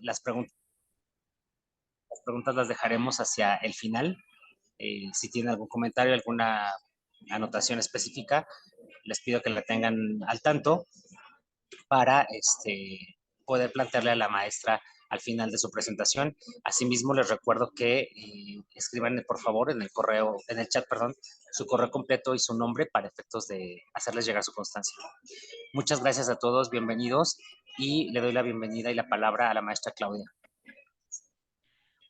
las preguntas las dejaremos hacia el final. Si tienen algún comentario, alguna anotación específica, les pido que la tengan al tanto para poder plantearle a la maestra al final de su presentación. Asimismo, les recuerdo que escriban por favor en el correo, en el chat, perdón, su correo completo y su nombre para efectos de hacerles llegar su constancia. Muchas gracias a todos, bienvenidos y le doy la bienvenida y la palabra a la maestra Claudia.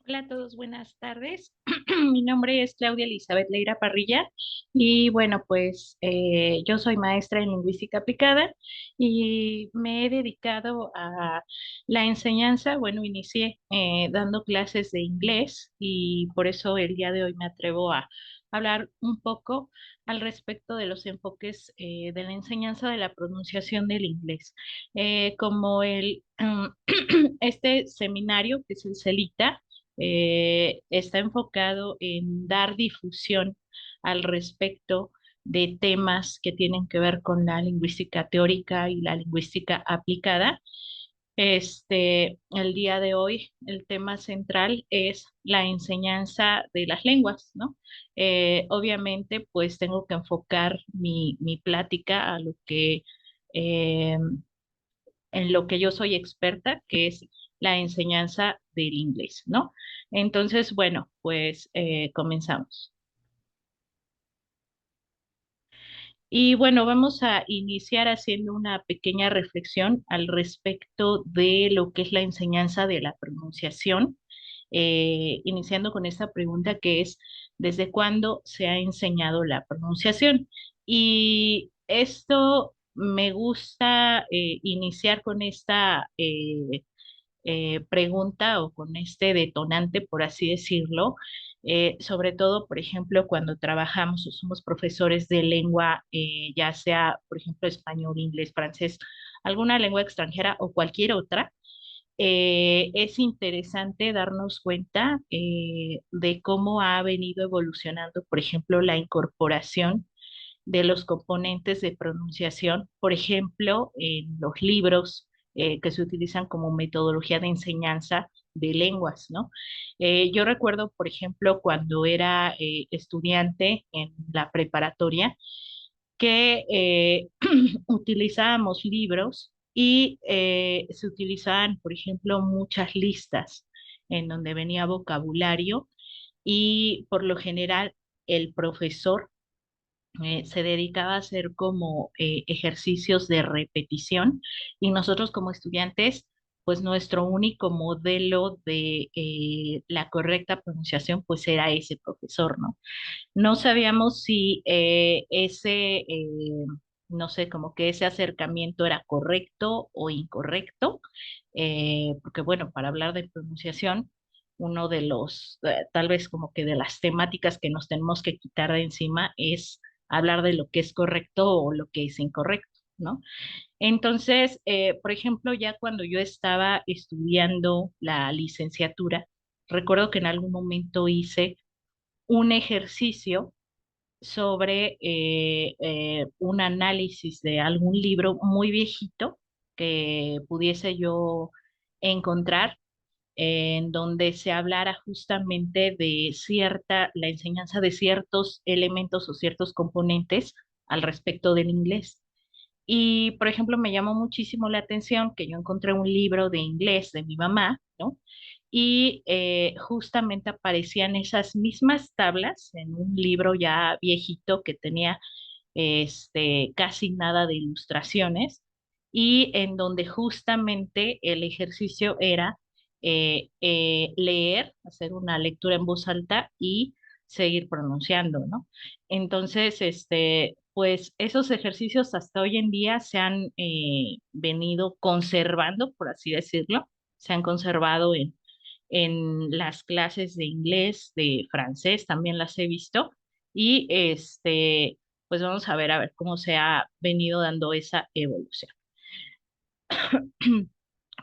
Hola a todos, buenas tardes. Mi nombre es Claudia Elizabeth Leira Parrilla y bueno, pues yo soy maestra en lingüística aplicada y me he dedicado a la enseñanza. Bueno, inicié dando clases de inglés y por eso el día de hoy me atrevo a hablar un poco al respecto de los enfoques de la enseñanza de la pronunciación del inglés. Como este seminario, que es el CELITA, está enfocado en dar difusión al respecto de temas que tienen que ver con la lingüística teórica y la lingüística aplicada. El día de hoy, el tema central es la enseñanza de las lenguas, ¿no? Obviamente, pues tengo que enfocar mi plática a lo que eh, en lo que yo soy experta, que es la enseñanza del inglés, ¿no? Entonces, bueno, pues comenzamos. Y bueno, vamos a iniciar haciendo una pequeña reflexión al respecto de lo que es la enseñanza de la pronunciación, iniciando con esta pregunta que es, ¿desde cuándo se ha enseñado la pronunciación? Y esto me gusta iniciar con esta pregunta o con este detonante, por así decirlo, sobre todo, por ejemplo, cuando trabajamos o somos profesores de lengua, ya sea, por ejemplo, español, inglés, francés, alguna lengua extranjera o cualquier otra. Es interesante darnos cuenta de cómo ha venido evolucionando, por ejemplo, la incorporación de los componentes de pronunciación, por ejemplo, en los libros que se utilizan como metodología de enseñanza de lenguas, ¿no? Yo recuerdo, por ejemplo, cuando era estudiante en la preparatoria, que utilizábamos libros y se utilizaban, por ejemplo, muchas listas en donde venía vocabulario y por lo general el profesor se dedicaba a hacer como ejercicios de repetición y nosotros como estudiantes, pues nuestro único modelo de la correcta pronunciación, pues era ese profesor, ¿no? No sabíamos si no sé, como que ese acercamiento era correcto o incorrecto, porque bueno, para hablar de pronunciación, uno de los, tal vez como que de las temáticas que nos tenemos que quitar de encima es hablar de lo que es correcto o lo que es incorrecto, ¿no? Entonces, por ejemplo, ya cuando yo estaba estudiando la licenciatura, recuerdo que en algún momento hice un ejercicio sobre un análisis de algún libro muy viejito que pudiese yo encontrar en donde se hablara justamente de la enseñanza de ciertos elementos o ciertos componentes al respecto del inglés. Y, por ejemplo, me llamó muchísimo la atención que yo encontré un libro de inglés de mi mamá, ¿no? Y justamente aparecían esas mismas tablas en un libro ya viejito que tenía casi nada de ilustraciones y en donde justamente el ejercicio era leer, hacer una lectura en voz alta y seguir pronunciando, ¿no? Entonces, pues esos ejercicios hasta hoy en día se han venido conservando, por así decirlo, se han conservado en las clases de inglés, de francés, también las he visto, y pues vamos a ver cómo se ha venido dando esa evolución.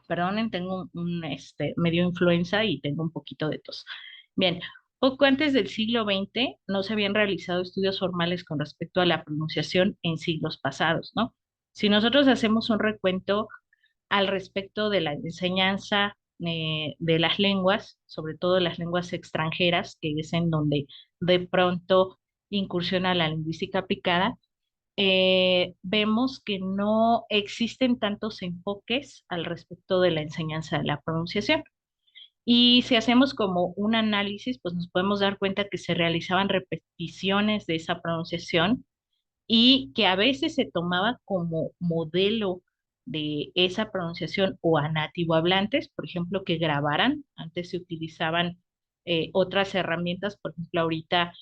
Perdonen, tengo medio influenza y tengo un poquito de tos. Bien, poco antes del siglo XX no se habían realizado estudios formales con respecto a la pronunciación en siglos pasados, ¿no? Si nosotros hacemos un recuento al respecto de la enseñanza de las lenguas, sobre todo las lenguas extranjeras, que es en donde de pronto incursiona la lingüística aplicada, vemos que no existen tantos enfoques al respecto de la enseñanza de la pronunciación. Y si hacemos como un análisis, pues nos podemos dar cuenta que se realizaban repeticiones de esa pronunciación y que a veces se tomaba como modelo de esa pronunciación o a nativo hablantes, por ejemplo, que grabaran. Antes se utilizaban otras herramientas, por ejemplo, ahorita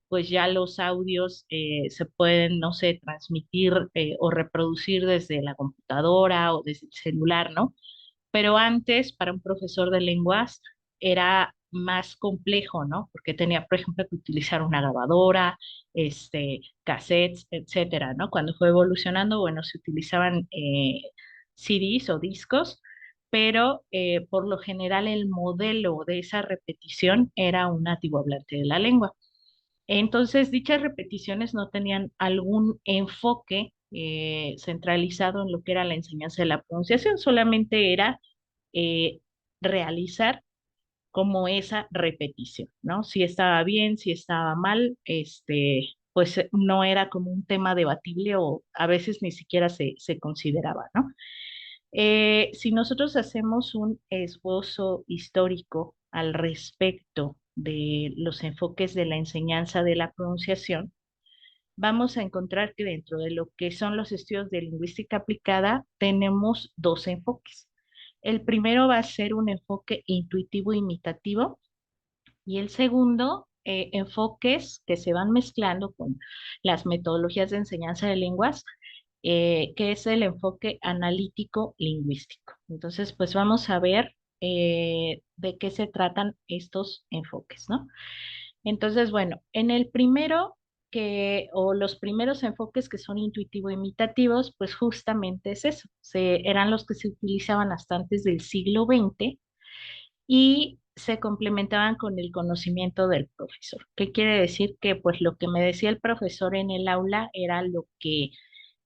pues ya los audios se pueden, no sé, transmitir o reproducir desde la computadora o desde el celular, ¿no? Pero antes, para un profesor de lenguas, era más complejo, ¿no? Porque tenía, por ejemplo, que utilizar una grabadora, cassettes, etcétera, ¿no? Cuando fue evolucionando, bueno, se utilizaban CDs o discos, pero por lo general el modelo de esa repetición era un nativo hablante de la lengua. Entonces, dichas repeticiones no tenían algún enfoque centralizado en lo que era la enseñanza de la pronunciación, solamente era eh, realizar como esa repetición, ¿no? Si estaba bien, si estaba mal, pues no era como un tema debatible o a veces ni siquiera se consideraba, ¿no? Si nosotros hacemos un esbozo histórico al respecto de los enfoques de la enseñanza de la pronunciación, vamos a encontrar que dentro de lo que son los estudios de lingüística aplicada tenemos dos enfoques. El primero va a ser un enfoque intuitivo imitativo y el segundo, enfoques que se van mezclando con las metodologías de enseñanza de lenguas, que es el enfoque analítico lingüístico. Entonces, pues vamos a ver de qué se tratan estos enfoques, ¿no? Entonces, bueno, en el primero o los primeros enfoques que son intuitivo-imitativos, pues justamente es eso, eran los que se utilizaban hasta antes del siglo XX y se complementaban con el conocimiento del profesor. ¿Qué quiere decir? Que pues lo que me decía el profesor en el aula era lo que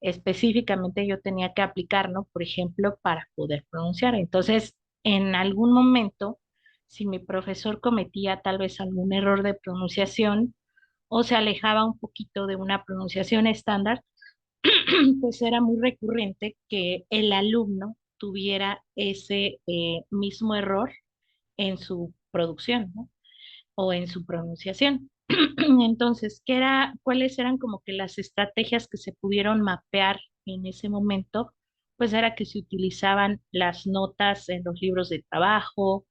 específicamente yo tenía que aplicar, ¿no? Por ejemplo, para poder pronunciar. Entonces, en algún momento, si mi profesor cometía tal vez algún error de pronunciación o se alejaba un poquito de una pronunciación estándar, pues era muy recurrente que el alumno tuviera ese mismo error en su producción, ¿no? O en su pronunciación. Entonces, ¿cuáles eran como que las estrategias que se pudieron mapear en ese momento? Pues era que se utilizaban las notas en los libros de trabajo,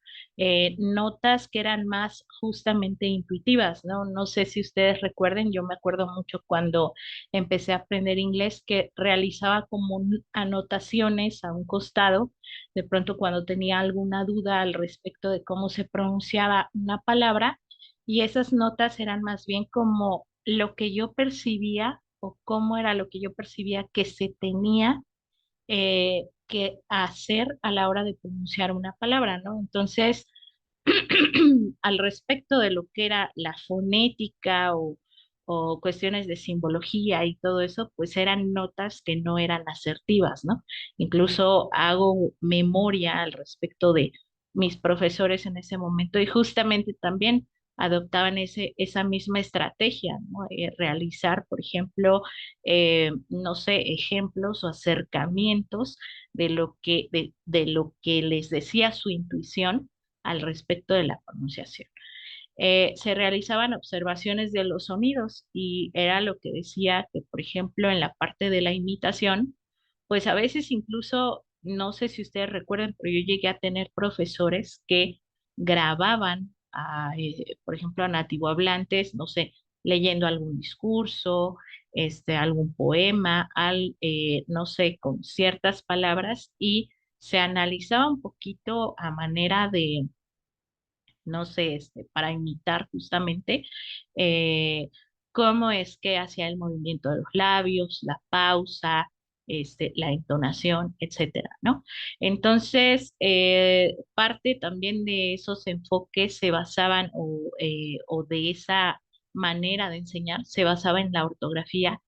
notas que eran más justamente intuitivas, ¿no? No sé si ustedes recuerden, yo me acuerdo mucho cuando empecé a aprender inglés que realizaba como anotaciones a un costado, de pronto cuando tenía alguna duda al respecto de cómo se pronunciaba una palabra, y esas notas eran más bien como lo que yo percibía o cómo era lo que yo percibía que se tenía que hacer a la hora de pronunciar una palabra, ¿no? Entonces, al respecto de lo que era la fonética o cuestiones de simbología y todo eso, pues eran notas que no eran asertivas, ¿no? Incluso hago memoria al respecto de mis profesores en ese momento y justamente también adoptaban esa misma estrategia, ¿no? Realizar, por ejemplo, no sé, ejemplos o acercamientos de lo que les decía su intuición al respecto de la pronunciación. Se realizaban observaciones de los sonidos y era lo que decía que, por ejemplo, en la parte de la imitación, pues a veces incluso, no sé si ustedes recuerdan, pero yo llegué a tener profesores que grababan, por ejemplo, a nativo hablantes, no sé, leyendo algún discurso, algún poema, no sé, con ciertas palabras y se analizaba un poquito a manera de no sé, para imitar justamente eh, cómo es que hacía el movimiento de los labios, la pausa, la entonación, etcétera, ¿no? Entonces, parte también de esos enfoques se basaban o de esa manera de enseñar se basaba en la ortografía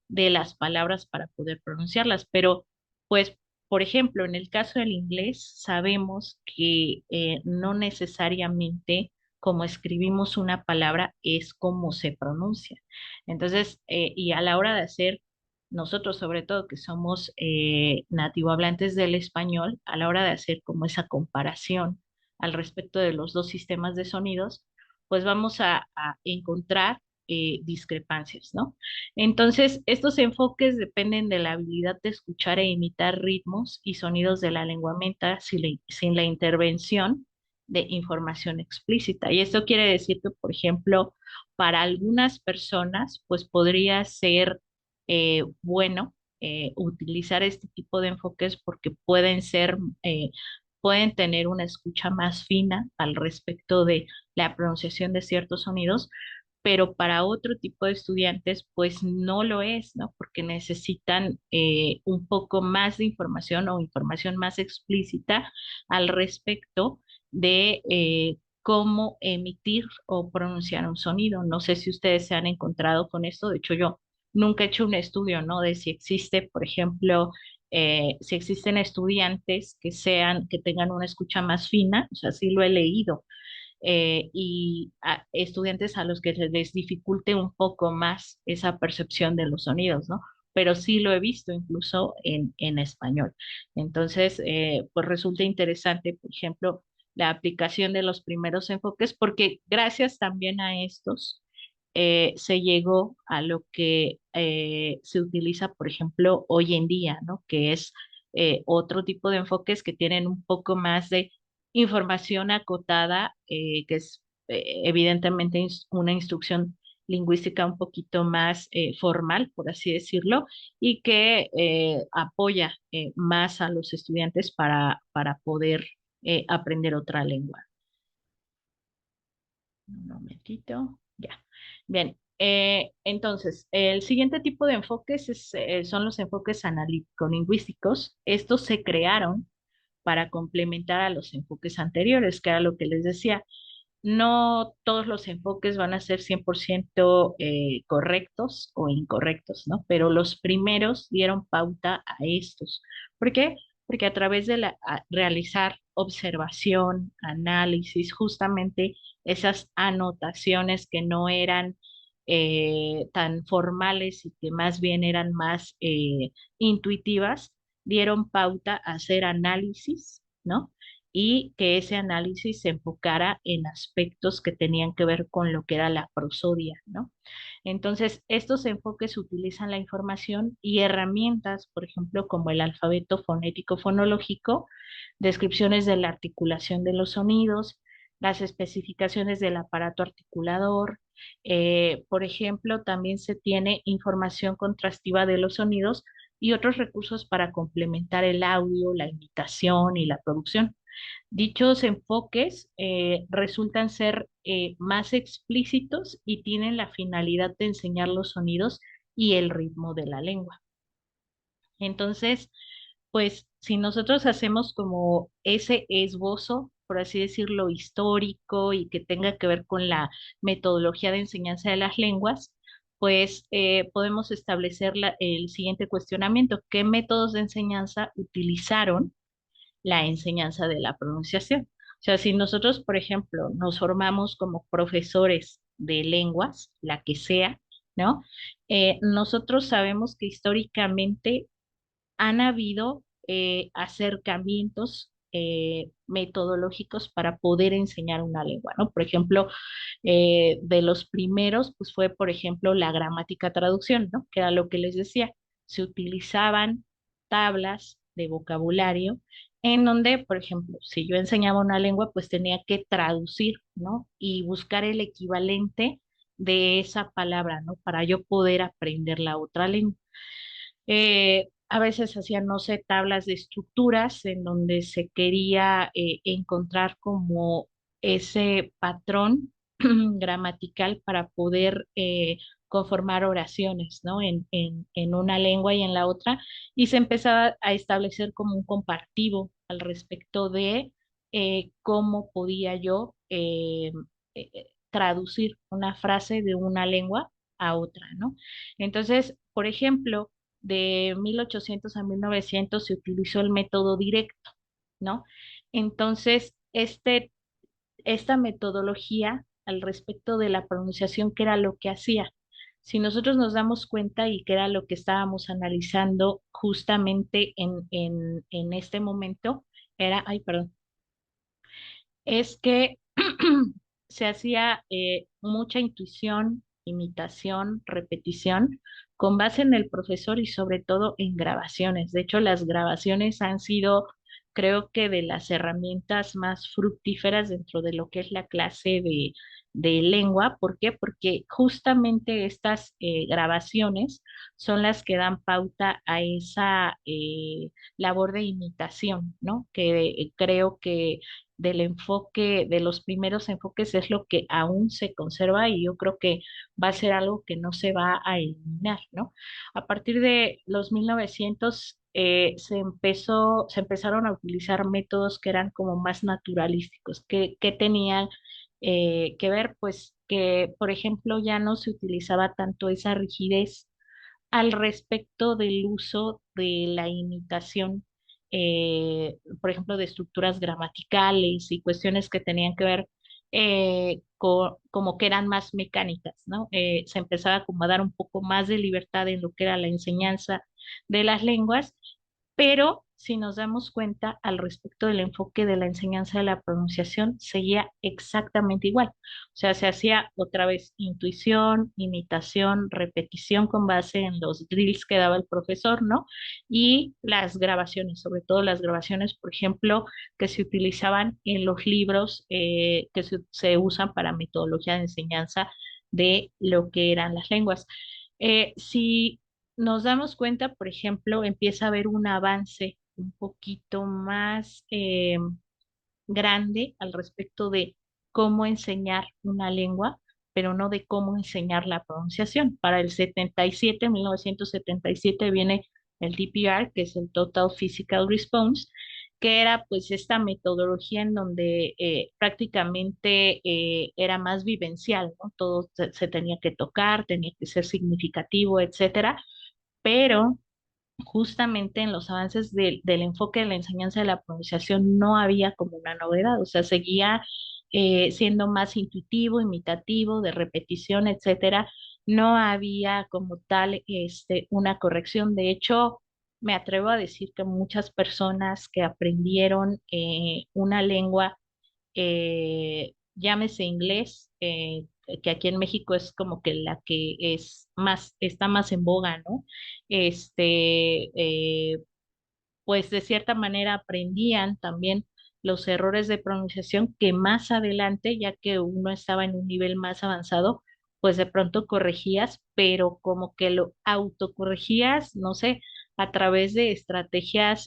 de las palabras para poder pronunciarlas, pero pues por ejemplo, en el caso del inglés, sabemos que no necesariamente como escribimos una palabra es como se pronuncia. Entonces, y a la hora de hacer, nosotros sobre todo que somos nativohablantes del español, a la hora de hacer como esa comparación al respecto de los dos sistemas de sonidos, pues vamos a encontrar discrepancias, ¿no? Entonces, estos enfoques dependen de la habilidad de escuchar e imitar ritmos y sonidos de la lengua menta sin la intervención de información explícita. Y esto quiere decir que, por ejemplo, para algunas personas, pues podría ser bueno utilizar este tipo de enfoques porque pueden tener una escucha más fina al respecto de la pronunciación de ciertos sonidos, pero para otro tipo de estudiantes, pues no lo es, ¿no? Porque necesitan un poco más de información o información más explícita al respecto de cómo emitir o pronunciar un sonido. No sé si ustedes se han encontrado con esto, de hecho yo nunca he hecho un estudio, ¿no? De si existe, por ejemplo, si existen estudiantes que tengan una escucha más fina, o sea, sí lo he leído, y a estudiantes a los que se les dificulte un poco más esa percepción de los sonidos, ¿no? Pero sí lo he visto incluso en español. Entonces, pues resulta interesante, por ejemplo, la aplicación de los primeros enfoques, porque gracias también a estos, se llegó a lo que se utiliza, por ejemplo, hoy en día, ¿no? Que es otro tipo de enfoques que tienen un poco más de información acotada, que es evidentemente una instrucción lingüística un poquito más formal, por así decirlo, y que apoya más a los estudiantes para poder aprender otra lengua. Un momentito, ya. Bien, entonces, el siguiente tipo de enfoques son los enfoques analítico-lingüísticos. Estos se crearon para complementar a los enfoques anteriores, que era lo que les decía. No todos los enfoques van a ser 100% correctos o incorrectos, ¿no? Pero los primeros dieron pauta a estos. ¿Por qué? Porque a través de realizar observación, análisis, justamente esas anotaciones que no eran tan formales y que más bien eran más intuitivas, dieron pauta a hacer análisis, ¿no? Y que ese análisis se enfocara en aspectos que tenían que ver con lo que era la prosodia, ¿no? Entonces, estos enfoques utilizan la información y herramientas, por ejemplo, como el alfabeto fonético fonológico, descripciones de la articulación de los sonidos, las especificaciones del aparato articulador. Por ejemplo, también se tiene información contrastiva de los sonidos y otros recursos para complementar el audio, la imitación y la producción. Dichos enfoques resultan ser más explícitos y tienen la finalidad de enseñar los sonidos y el ritmo de la lengua. Entonces, pues si nosotros hacemos como ese esbozo, por así decirlo, histórico y que tenga que ver con la metodología de enseñanza de las lenguas, pues podemos establecer el siguiente cuestionamiento: ¿qué métodos de enseñanza utilizaron la enseñanza de la pronunciación? O sea, si nosotros, por ejemplo, nos formamos como profesores de lenguas, la que sea, ¿no? Nosotros sabemos que históricamente han habido acercamientos metodológicos para poder enseñar una lengua, ¿no? Por ejemplo, de los primeros, pues fue, por ejemplo, la gramática traducción, ¿no? Que era lo que les decía. Se utilizaban tablas de vocabulario en donde, por ejemplo, si yo enseñaba una lengua, pues tenía que traducir, ¿no? Y buscar el equivalente de esa palabra, ¿no? Para yo poder aprender la otra lengua. A veces hacían, no sé, tablas de estructuras en donde se quería encontrar como ese patrón gramatical para poder conformar oraciones, ¿no? En una lengua y en la otra, y se empezaba a establecer como un compartivo al respecto de cómo podía yo traducir una frase de una lengua a otra, ¿no? Entonces, por ejemplo, de 1800 a 1900 se utilizó el método directo, ¿no? Entonces, esta metodología al respecto de la pronunciación, ¿qué era lo que hacía? Si nosotros nos damos cuenta y que era lo que estábamos analizando justamente en este momento, era, ay, perdón, es que se hacía mucha intuición, imitación, repetición, con base en el profesor y sobre todo en grabaciones. De hecho, las grabaciones han sido, creo que, de las herramientas más fructíferas dentro de lo que es la clase de lengua. ¿Por qué? Porque justamente estas grabaciones son las que dan pauta a esa labor de imitación, ¿no? Que creo que del enfoque, de los primeros enfoques es lo que aún se conserva y yo creo que va a ser algo que no se va a eliminar, ¿no? A partir de los 1900 se empezaron a utilizar métodos que eran como más naturalísticos, que tenían que ver, pues, que, por ejemplo, ya no se utilizaba tanto esa rigidez al respecto del uso de la imitación, por ejemplo, de estructuras gramaticales y cuestiones que tenían que ver como que eran más mecánicas, ¿no? Se empezaba como a dar un poco más de libertad en lo que era la enseñanza de las lenguas, pero si nos damos cuenta al respecto del enfoque de la enseñanza de la pronunciación, seguía exactamente igual. O sea, se hacía otra vez intuición, imitación, repetición con base en los drills que daba el profesor, ¿no? Y las grabaciones, sobre todo las grabaciones, por ejemplo, que se utilizaban en los libros que se usan para metodología de enseñanza de lo que eran las lenguas. Si nos damos cuenta, por ejemplo, empieza a haber un avance un poquito más grande al respecto de cómo enseñar una lengua, pero no de cómo enseñar la pronunciación. Para el 77, 1977, viene el TPR, que es el Total Physical Response, que era pues esta metodología en donde prácticamente era más vivencial, ¿no? Todo se tenía que tocar, tenía que ser significativo, etcétera, pero justamente en los avances del enfoque de la enseñanza de la pronunciación no había como una novedad, o sea, seguía siendo más intuitivo, imitativo, de repetición, etcétera. No había como tal una corrección. De hecho, me atrevo a decir que muchas personas que aprendieron una lengua llámese inglés, que aquí en México es como que la que es más, está más en boga, ¿no? Este, pues de cierta manera aprendían también los errores de pronunciación que más adelante, ya que uno estaba en un nivel más avanzado, pues de pronto corregías, pero como que lo autocorregías, no sé, a través de estrategias,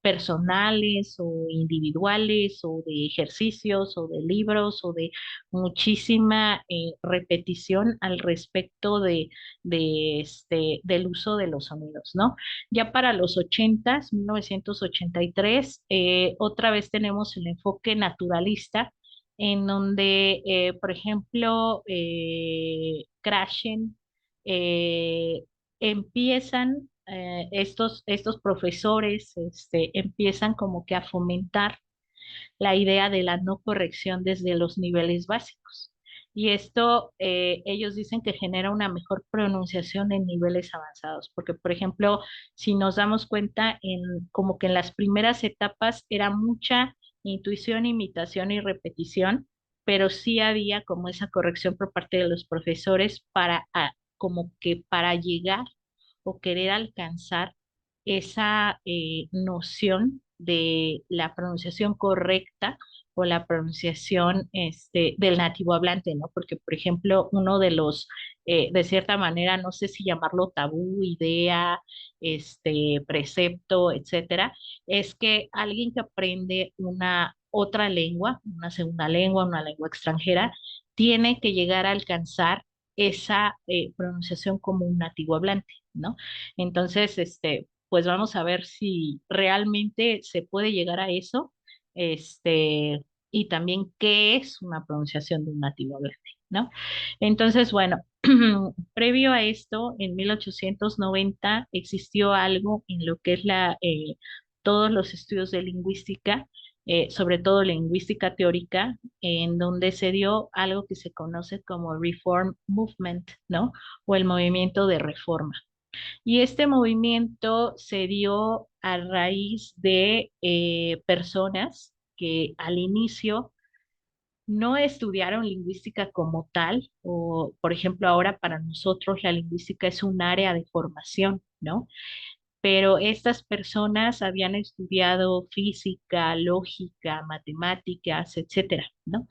personales o individuales o de ejercicios o de libros o de muchísima repetición al respecto del uso de los sonidos, ¿no? Ya para los 80, 1983, otra vez tenemos el enfoque naturalista, en donde, por ejemplo, Krashen empiezan, estos profesores empiezan como que a fomentar la idea de la no corrección desde los niveles básicos. Y esto ellos dicen que genera una mejor pronunciación en niveles avanzados, porque por ejemplo, si nos damos cuenta en como que en las primeras etapas era mucha intuición, imitación y repetición, pero sí había como esa corrección por parte de los profesores para como que para llegar o querer alcanzar esa noción de la pronunciación correcta o la pronunciación del nativo hablante, ¿no? Porque, por ejemplo, uno de los, de cierta manera, no sé si llamarlo tabú, idea, precepto, etcétera, es que alguien que aprende una otra lengua, una segunda lengua, una lengua extranjera, tiene que llegar a alcanzar esa pronunciación como un nativo hablante, ¿no? Entonces, pues vamos a ver si realmente se puede llegar a eso. Este, y también qué es una pronunciación de un nativo hablante, ¿no? Entonces, bueno, previo a esto, en 1890 existió algo en lo que es todos los estudios de lingüística, sobre todo lingüística teórica, en donde se dio algo que se conoce como Reform Movement, ¿no? O el movimiento de reforma. Y este movimiento se dio a raíz de personas que al inicio no estudiaron lingüística como tal, o por ejemplo ahora para nosotros la lingüística es un área de formación, ¿no? Pero estas personas habían estudiado física, lógica, matemáticas, etcétera, ¿no?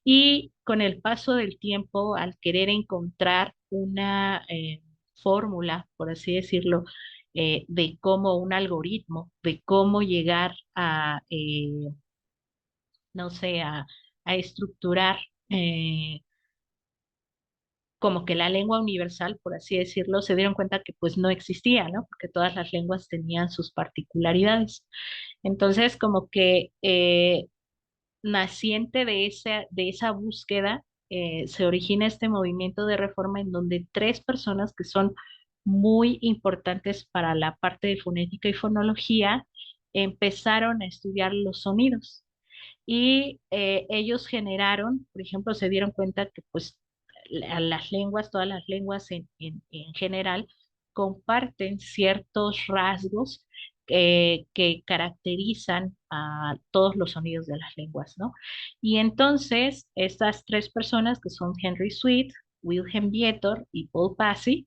Y con el paso del tiempo, al querer encontrar una fórmula, por así decirlo, de cómo un algoritmo, de cómo llegar a, no sé, a estructurar eh, como que la lengua universal, por así decirlo, se dieron cuenta que pues no existía, ¿no? Porque todas las lenguas tenían sus particularidades. Entonces, como que naciente de esa búsqueda, se origina este movimiento de reforma en donde tres personas que son muy importantes para la parte de fonética y fonología empezaron a estudiar los sonidos y ellos generaron, por ejemplo, se dieron cuenta que pues las lenguas, todas las lenguas en general, comparten ciertos rasgos que caracterizan a todos los sonidos de las lenguas, ¿no? Y entonces, estas tres personas, que son Henry Sweet, Wilhelm Vietor y Paul Passy,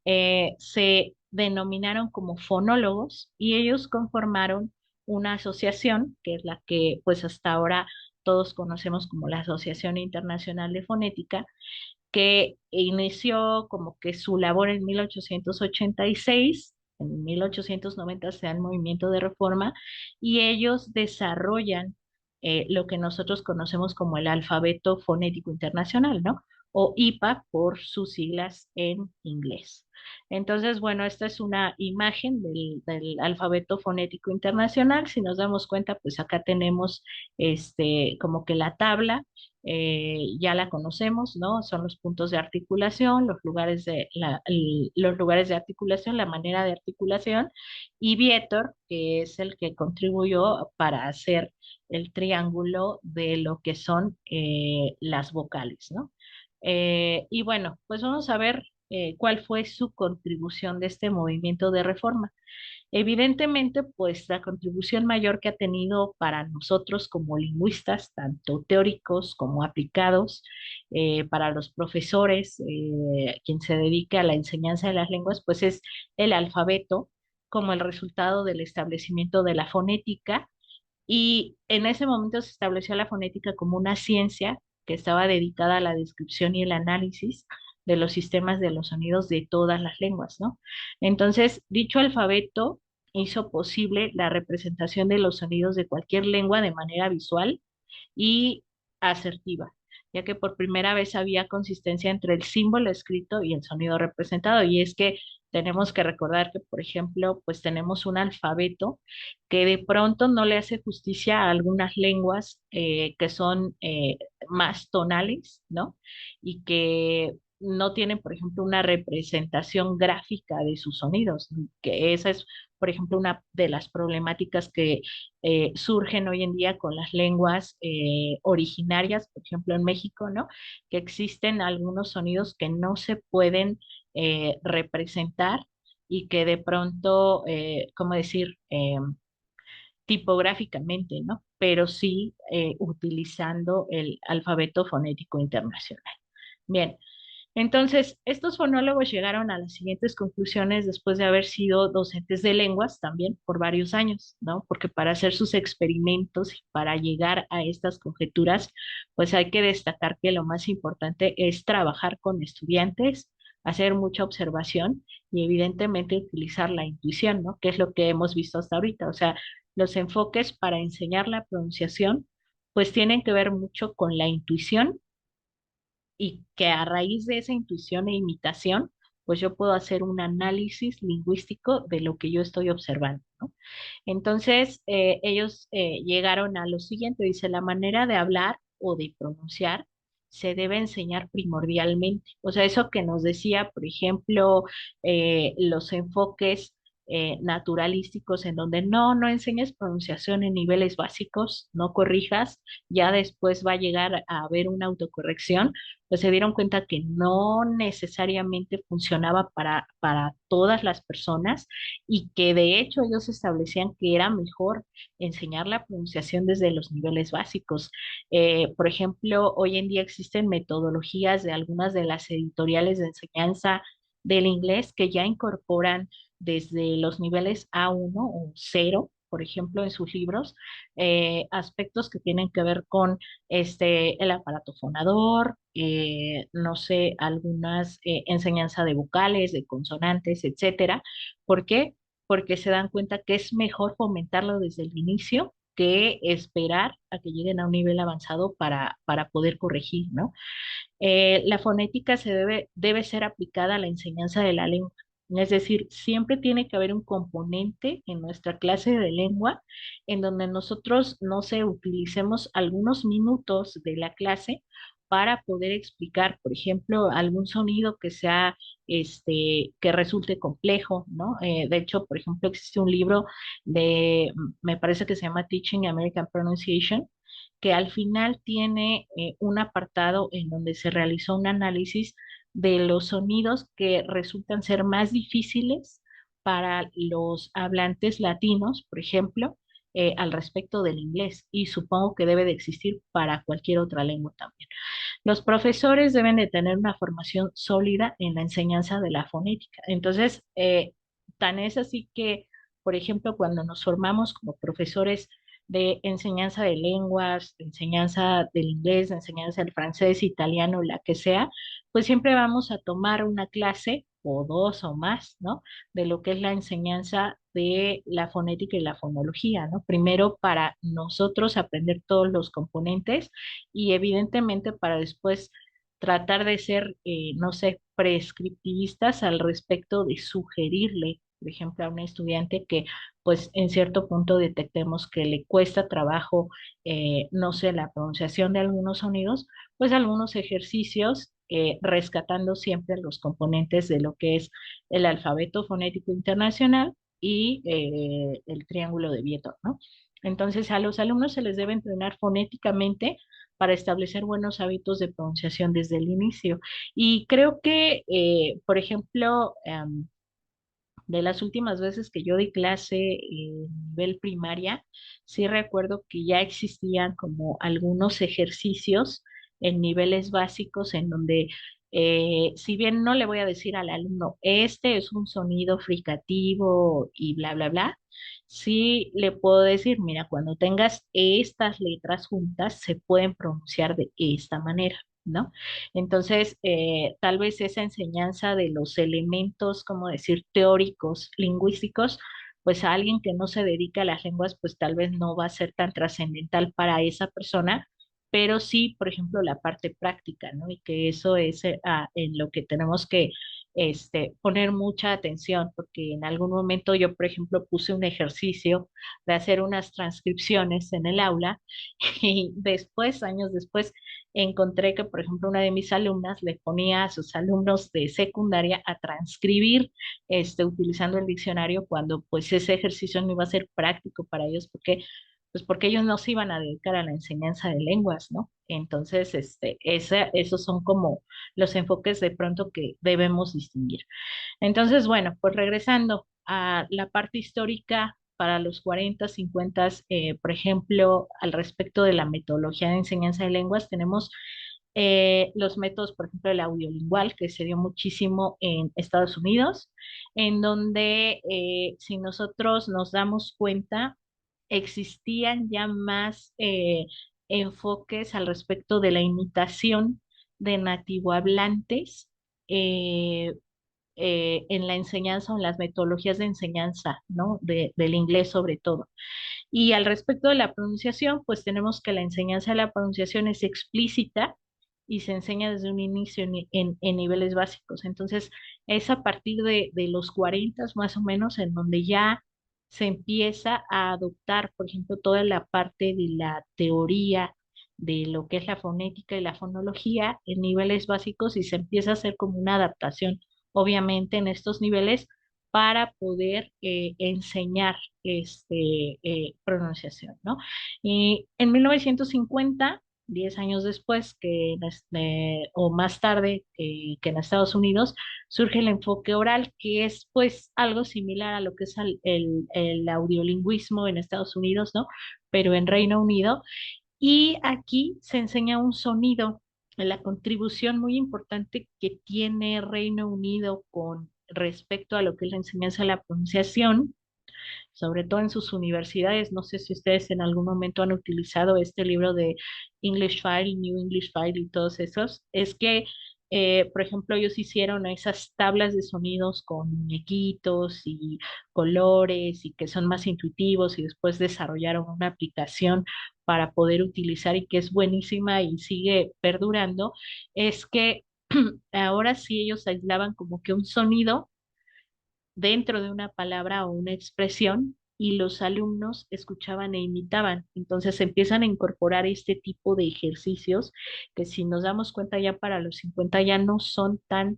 se denominaron como fonólogos y ellos conformaron una asociación, que es la que pues hasta ahora todos conocemos como la Asociación Internacional de Fonética, que inició como que su labor en 1886. En 1890 se da el movimiento de reforma y ellos desarrollan lo que nosotros conocemos como el alfabeto fonético internacional, ¿no? O IPA por sus siglas en inglés. Entonces, bueno, esta es una imagen del alfabeto fonético internacional. Si nos damos cuenta, pues acá tenemos como que la tabla, ya la conocemos, ¿no? Son los puntos de articulación, los lugares de articulación, la manera de articulación, y Vietor, que es el que contribuyó para hacer el triángulo de lo que son las vocales, ¿no? Y bueno, pues vamos a ver cuál fue su contribución de este movimiento de reforma. Evidentemente, pues la contribución mayor que ha tenido para nosotros como lingüistas, tanto teóricos como aplicados, para los profesores, quien se dedica a la enseñanza de las lenguas, pues es el alfabeto como el resultado del establecimiento de la fonética. Y en ese momento se estableció la fonética como una ciencia que estaba dedicada a la descripción y el análisis de los sistemas de los sonidos de todas las lenguas, ¿no? Entonces, dicho alfabeto hizo posible la representación de los sonidos de cualquier lengua de manera visual y asertiva, ya que por primera vez había consistencia entre el símbolo escrito y el sonido representado. Y es que tenemos que recordar que, por ejemplo, pues tenemos un alfabeto que de pronto no le hace justicia a algunas lenguas que son más tonales, ¿no? Y que no tienen, por ejemplo, una representación gráfica de sus sonidos, que esa es, por ejemplo, una de las problemáticas que surgen hoy en día con las lenguas originarias, por ejemplo, en México, ¿no? Que existen algunos sonidos que no se pueden representar y que de pronto, ¿cómo decir? Tipográficamente, ¿no? Pero sí utilizando el alfabeto fonético internacional. Bien, entonces, estos fonólogos llegaron a las siguientes conclusiones después de haber sido docentes de lenguas también por varios años, ¿no? Porque para hacer sus experimentos y para llegar a estas conjeturas, pues hay que destacar que lo más importante es trabajar con estudiantes, hacer mucha observación y evidentemente utilizar la intuición, ¿no? Que es lo que hemos visto hasta ahorita. O sea, los enfoques para enseñar la pronunciación, pues tienen que ver mucho con la intuición y que a raíz de esa intuición e imitación, pues yo puedo hacer un análisis lingüístico de lo que yo estoy observando. ¿no? Entonces, ellos llegaron a lo siguiente, dice, la manera de hablar o de pronunciar se debe enseñar primordialmente. O sea, eso que nos decía, por ejemplo, los enfoques naturalísticos en donde no enseñes pronunciación en niveles básicos, no corrijas, ya después va a llegar a haber una autocorrección, pues se dieron cuenta que no necesariamente funcionaba para todas las personas y que de hecho ellos establecían que era mejor enseñar la pronunciación desde los niveles básicos. Por ejemplo, hoy en día existen metodologías de algunas de las editoriales de enseñanza del inglés que ya incorporan desde los niveles A1 o 0, por ejemplo, en sus libros, aspectos que tienen que ver con el aparato fonador, no sé, algunas enseñanza de vocales, de consonantes, etcétera. ¿Por qué? Porque se dan cuenta que es mejor fomentarlo desde el inicio que esperar a que lleguen a un nivel avanzado para poder corregir, ¿no? La fonética debe ser aplicada a la enseñanza de la lengua. Es decir, siempre tiene que haber un componente en nuestra clase de lengua en donde nosotros, no sé, utilicemos algunos minutos de la clase para poder explicar, por ejemplo, algún sonido que sea, que resulte complejo, ¿no? De hecho, por ejemplo, existe un libro me parece que se llama Teaching American Pronunciation, que al final tiene un apartado en donde se realizó un análisis de los sonidos que resultan ser más difíciles para los hablantes latinos, por ejemplo, al respecto del inglés, y supongo que debe de existir para cualquier otra lengua también. Los profesores deben de tener una formación sólida en la enseñanza de la fonética. Entonces, tan es así que, por ejemplo, cuando nos formamos como profesores de enseñanza de lenguas, de enseñanza del inglés, de enseñanza del francés, italiano, la que sea, pues siempre vamos a tomar una clase o dos o más, ¿no? De lo que es la enseñanza de la fonética y la fonología, ¿no? Primero para nosotros aprender todos los componentes y evidentemente para después tratar de ser, no sé, prescriptivistas al respecto de sugerirle, por ejemplo, a un estudiante que pues en cierto punto detectemos que le cuesta trabajo, no sé, la pronunciación de algunos sonidos, pues algunos ejercicios rescatando siempre los componentes de lo que es el alfabeto fonético internacional y el triángulo de Vietnam, ¿no? Entonces, a los alumnos se les debe entrenar fonéticamente para establecer buenos hábitos de pronunciación desde el inicio. Y creo que, por ejemplo, de las últimas veces que yo di clase en nivel primaria, sí recuerdo que ya existían como algunos ejercicios en niveles básicos en donde, si bien no le voy a decir al alumno, este es un sonido fricativo y bla, bla, bla, sí le puedo decir, mira, cuando tengas estas letras juntas, se pueden pronunciar de esta manera, ¿no? Entonces, tal vez esa enseñanza de los elementos, como decir, teóricos, lingüísticos, pues a alguien que no se dedica a las lenguas, pues tal vez no va a ser tan trascendental para esa persona, pero sí, por ejemplo, la parte práctica, ¿no? Y que eso es en lo que tenemos que poner mucha atención, porque en algún momento yo, por ejemplo, puse un ejercicio de hacer unas transcripciones en el aula y después, años después, encontré que, por ejemplo, una de mis alumnas le ponía a sus alumnos de secundaria a transcribir utilizando el diccionario cuando pues ese ejercicio no iba a ser práctico para ellos porque pues porque ellos no se iban a dedicar a la enseñanza de lenguas, ¿no? Entonces, esos son como los enfoques de pronto que debemos distinguir. Entonces, bueno, pues regresando a la parte histórica para los 40, 50, por ejemplo, al respecto de la metodología de enseñanza de lenguas, tenemos los métodos, por ejemplo, el audiolingual, que se dio muchísimo en Estados Unidos, en donde si nosotros nos damos cuenta, existían ya más enfoques al respecto de la imitación de nativohablantes eh, en la enseñanza o en las metodologías de enseñanza, ¿no? Del inglés sobre todo. Y al respecto de la pronunciación, pues tenemos que la enseñanza de la pronunciación es explícita y se enseña desde un inicio en niveles básicos. Entonces, es a partir de los 40 más o menos en donde ya se empieza a adoptar, por ejemplo, toda la parte de la teoría de lo que es la fonética y la fonología en niveles básicos y se empieza a hacer como una adaptación, obviamente, en estos niveles para poder enseñar pronunciación, ¿no? Y en 1950, 10 años después o más tarde que en Estados Unidos, surge el enfoque oral, que es pues algo similar a lo que es el audiolingüismo en Estados Unidos, ¿no? Pero en Reino Unido. Y aquí se enseña un sonido, la contribución muy importante que tiene Reino Unido con respecto a lo que es la enseñanza de la pronunciación, sobre todo en sus universidades. No sé si ustedes en algún momento han utilizado este libro de English File, New English File y todos esos. Es que, por ejemplo, ellos hicieron esas tablas de sonidos con muñequitos y colores y que son más intuitivos y después desarrollaron una aplicación para poder utilizar y que es buenísima y sigue perdurando. Es que ahora sí ellos aislaban como que un sonido dentro de una palabra o una expresión y los alumnos escuchaban e imitaban. Entonces empiezan a incorporar este tipo de ejercicios que si nos damos cuenta ya para los 50 ya no son tan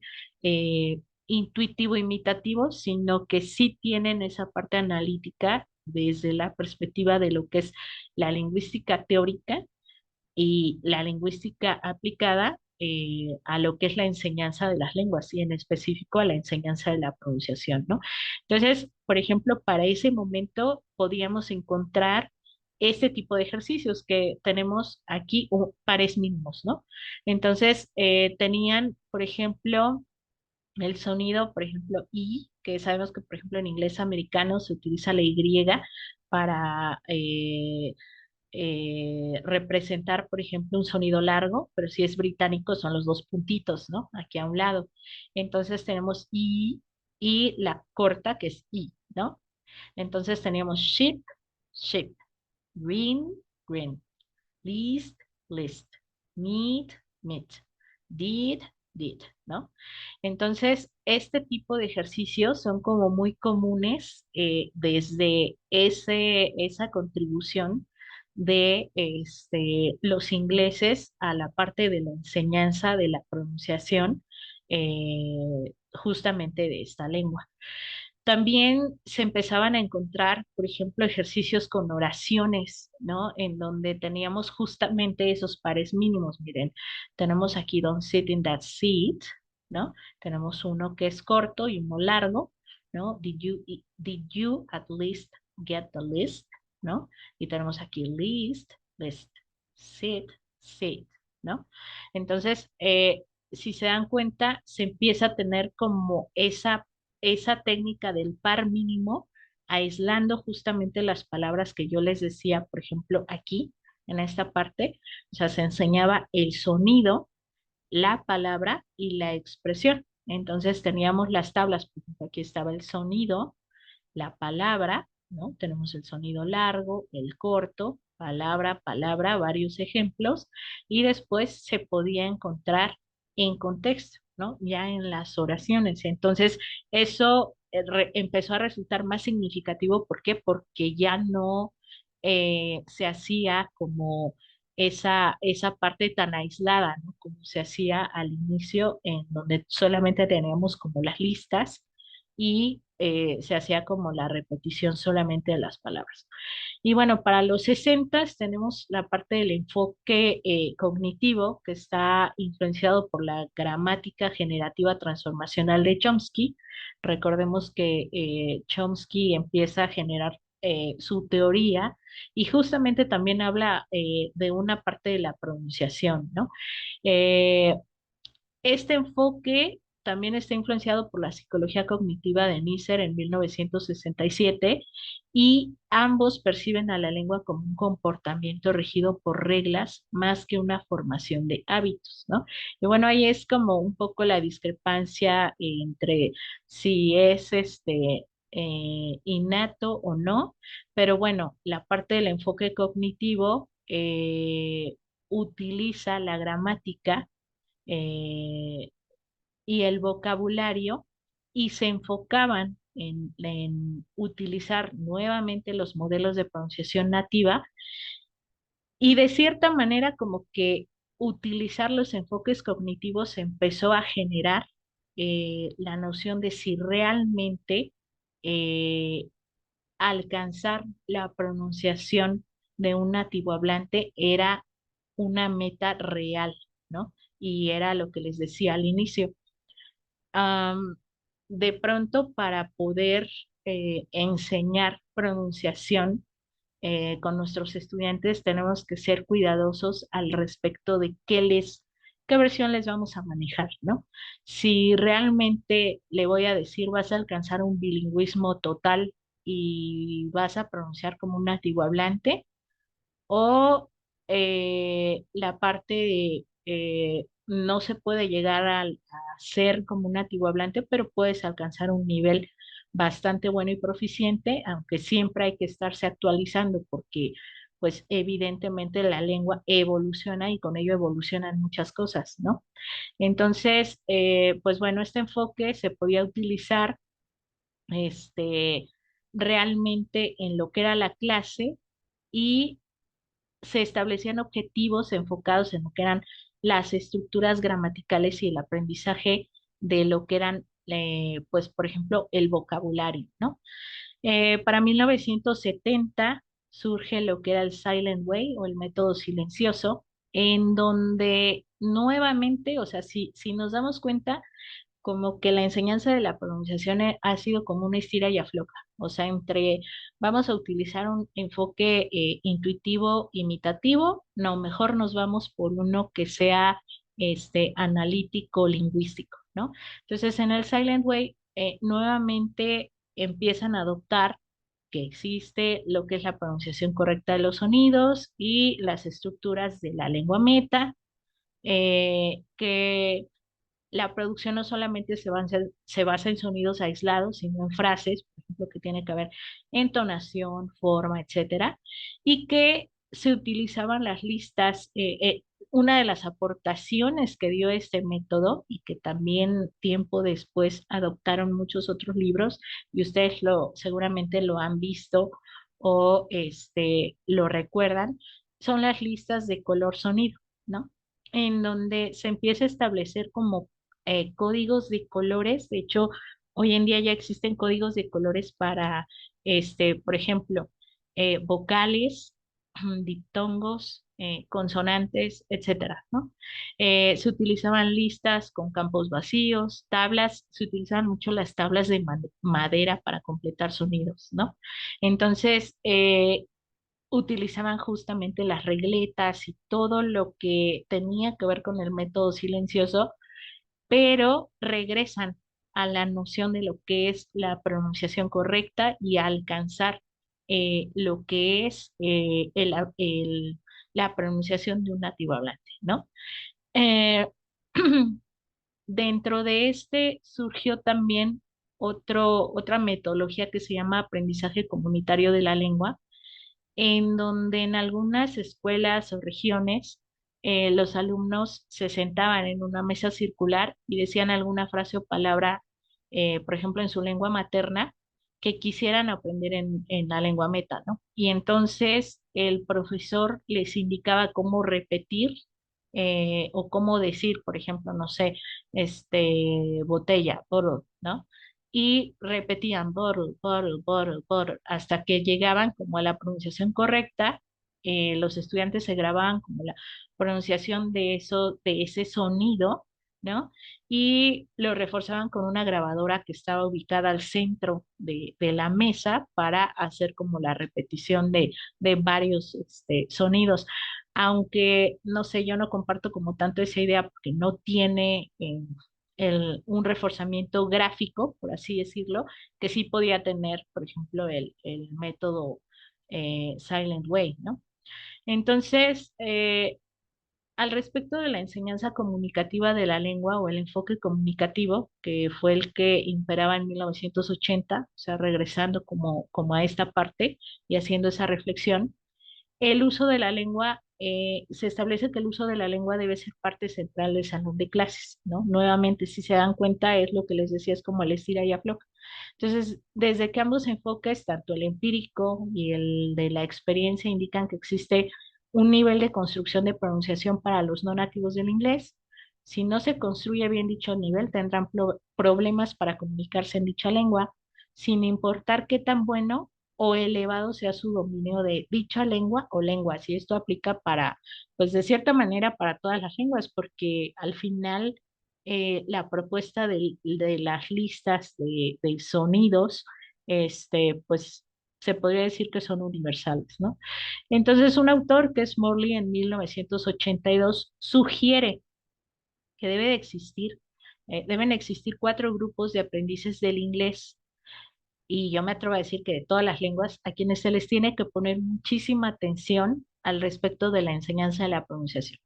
intuitivo-imitativos, sino que sí tienen esa parte analítica desde la perspectiva de lo que es la lingüística teórica y la lingüística aplicada a lo que es la enseñanza de las lenguas y en específico a la enseñanza de la pronunciación, ¿no? Entonces, por ejemplo, para ese momento podíamos encontrar este tipo de ejercicios que tenemos aquí, o pares mínimos, ¿no? Entonces, tenían, por ejemplo, el sonido, por ejemplo, I, que sabemos que, por ejemplo, en inglés americano se utiliza la Y para representar, por ejemplo, un sonido largo, pero si es británico son los dos puntitos, ¿no? Aquí a un lado. Entonces tenemos I y la corta que es I, ¿no? Entonces teníamos ship, ship, green, green, list, list, meet, meet, did, did, ¿no? Entonces, este tipo de ejercicios son como muy comunes desde esa contribución de los ingleses a la parte de la enseñanza de la pronunciación justamente de esta lengua. También se empezaban a encontrar, por ejemplo, ejercicios con oraciones, ¿no? En donde teníamos justamente esos pares mínimos. Miren, tenemos aquí don't sit in that seat, ¿no? Tenemos uno que es corto y uno largo, ¿no? Did you at least get the list, ¿no? Y tenemos aquí list, list, sit, sit, ¿no? Entonces, si se dan cuenta, se empieza a tener como esa técnica del par mínimo, aislando justamente las palabras que yo les decía, por ejemplo, aquí, en esta parte, o sea, se enseñaba el sonido, la palabra y la expresión. Entonces teníamos las tablas, por ejemplo, aquí estaba el sonido, la palabra, ¿no? Tenemos el sonido largo, el corto, palabra, palabra, varios ejemplos, y después se podía encontrar en contexto, ¿no? Ya en las oraciones. Entonces, eso empezó a resultar más significativo. ¿Por qué? Porque ya no se hacía como esa parte tan aislada, ¿no? Como se hacía al inicio, en donde solamente teníamos como las listas y se hacía como la repetición solamente de las palabras. Y bueno, para los 60 tenemos la parte del enfoque cognitivo que está influenciado por la gramática generativa transformacional de Chomsky. Recordemos que Chomsky empieza a generar su teoría y justamente también habla de una parte de la pronunciación, ¿no? Eh, este enfoque también está influenciado por la psicología cognitiva de Nisser en 1967 y ambos perciben a la lengua como un comportamiento regido por reglas más que una formación de hábitos, ¿no? Y bueno, ahí es como un poco la discrepancia entre si es innato o no, pero bueno, la parte del enfoque cognitivo utiliza la gramática eh, y el vocabulario y se enfocaban en utilizar nuevamente los modelos de pronunciación nativa y de cierta manera como que utilizar los enfoques cognitivos empezó a generar la noción de si realmente eh, alcanzar la pronunciación de un nativo hablante era una meta real, ¿no? Y era lo que les decía al inicio. Am, de pronto, para poder enseñar pronunciación con nuestros estudiantes, tenemos que ser cuidadosos al respecto de qué versión les vamos a manejar, ¿no? Si realmente le voy a decir, vas a alcanzar un bilingüismo total y vas a pronunciar como un nativo hablante, o la parte de no se puede llegar a ser como un nativo hablante, pero puedes alcanzar un nivel bastante bueno y proficiente, aunque siempre hay que estarse actualizando porque pues evidentemente la lengua evoluciona y con ello evolucionan muchas cosas, ¿no? Entonces, pues bueno, este enfoque se podía utilizar este, realmente en lo que era la clase y se establecían objetivos enfocados en lo que eran las estructuras gramaticales y el aprendizaje de lo que eran, pues, por ejemplo, el vocabulario, ¿no? Para 1970 surge lo que era el Silent Way o el método silencioso, en donde nuevamente, o sea, si nos damos cuenta, como que la enseñanza de la pronunciación ha sido como una estira y afloja. O sea, entre vamos a utilizar un enfoque intuitivo, imitativo, no, mejor nos vamos por uno que sea analítico, lingüístico, ¿no? Entonces, en el Silent Way, nuevamente empiezan a adoptar que existe lo que es la pronunciación correcta de los sonidos y las estructuras de la lengua meta, que la producción no solamente se basa en sonidos aislados, sino en frases, por ejemplo, que tiene que ver entonación, forma, etcétera, y que se utilizaban las listas. Una de las aportaciones que dio este método y que también tiempo después adoptaron muchos otros libros, y ustedes seguramente lo han visto o lo recuerdan, son las listas de color sonido, ¿no? En donde se empieza a establecer como códigos de colores. De hecho, hoy en día ya existen códigos de colores para, por ejemplo, vocales, diptongos, consonantes, etcétera, ¿no? Se utilizaban listas con campos vacíos, tablas, se utilizaban mucho las tablas de madera para completar sonidos, ¿no? Entonces, utilizaban justamente las regletas y todo lo que tenía que ver con el método silencioso, pero regresan a la noción de lo que es la pronunciación correcta y a alcanzar lo que es la pronunciación de un nativo hablante, ¿no? Eh, Dentro de este surgió también otra metodología que se llama aprendizaje comunitario de la lengua, en donde en algunas escuelas o regiones los alumnos se sentaban en una mesa circular y decían alguna frase o palabra, por ejemplo, en su lengua materna, que quisieran aprender en la lengua meta, ¿no? Y entonces el profesor les indicaba cómo repetir o cómo decir, por ejemplo, no sé, botella, bottle, ¿no? Y repetían bottle, bottle, bottle, bottle, hasta que llegaban como a la pronunciación correcta. Los estudiantes se grababan como la pronunciación de eso, de ese sonido, ¿no? Y lo reforzaban con una grabadora que estaba ubicada al centro de la mesa para hacer como la repetición de varios sonidos. Aunque, no sé, yo no comparto como tanto esa idea porque no tiene un reforzamiento gráfico, por así decirlo, que sí podía tener, por ejemplo, el método Silent Way, ¿no? Entonces, al respecto de la enseñanza comunicativa de la lengua o el enfoque comunicativo, que fue el que imperaba en 1980, o sea, regresando como a esta parte y haciendo esa reflexión, el uso de la lengua se establece que el uso de la lengua debe ser parte central del salón de clases, ¿no? Nuevamente, si se dan cuenta, es lo que les decía, es como el estira y afloja. Entonces, desde que ambos enfoques, tanto el empírico y el de la experiencia, indican que existe un nivel de construcción de pronunciación para los no nativos del inglés. Si no se construye bien dicho nivel, tendrán problemas para comunicarse en dicha lengua, sin importar qué tan bueno o elevado sea su dominio de dicha lengua o lenguas. Y esto aplica para, pues de cierta manera, para todas las lenguas, porque al final la propuesta de las listas de sonidos, pues se podría decir que son universales, ¿no? Entonces, un autor que es Morley en 1982 sugiere que deben existir cuatro grupos de aprendices del inglés. Y yo me atrevo a decir que de todas las lenguas, a quienes se les tiene que poner muchísima atención al respecto de la enseñanza de la pronunciación.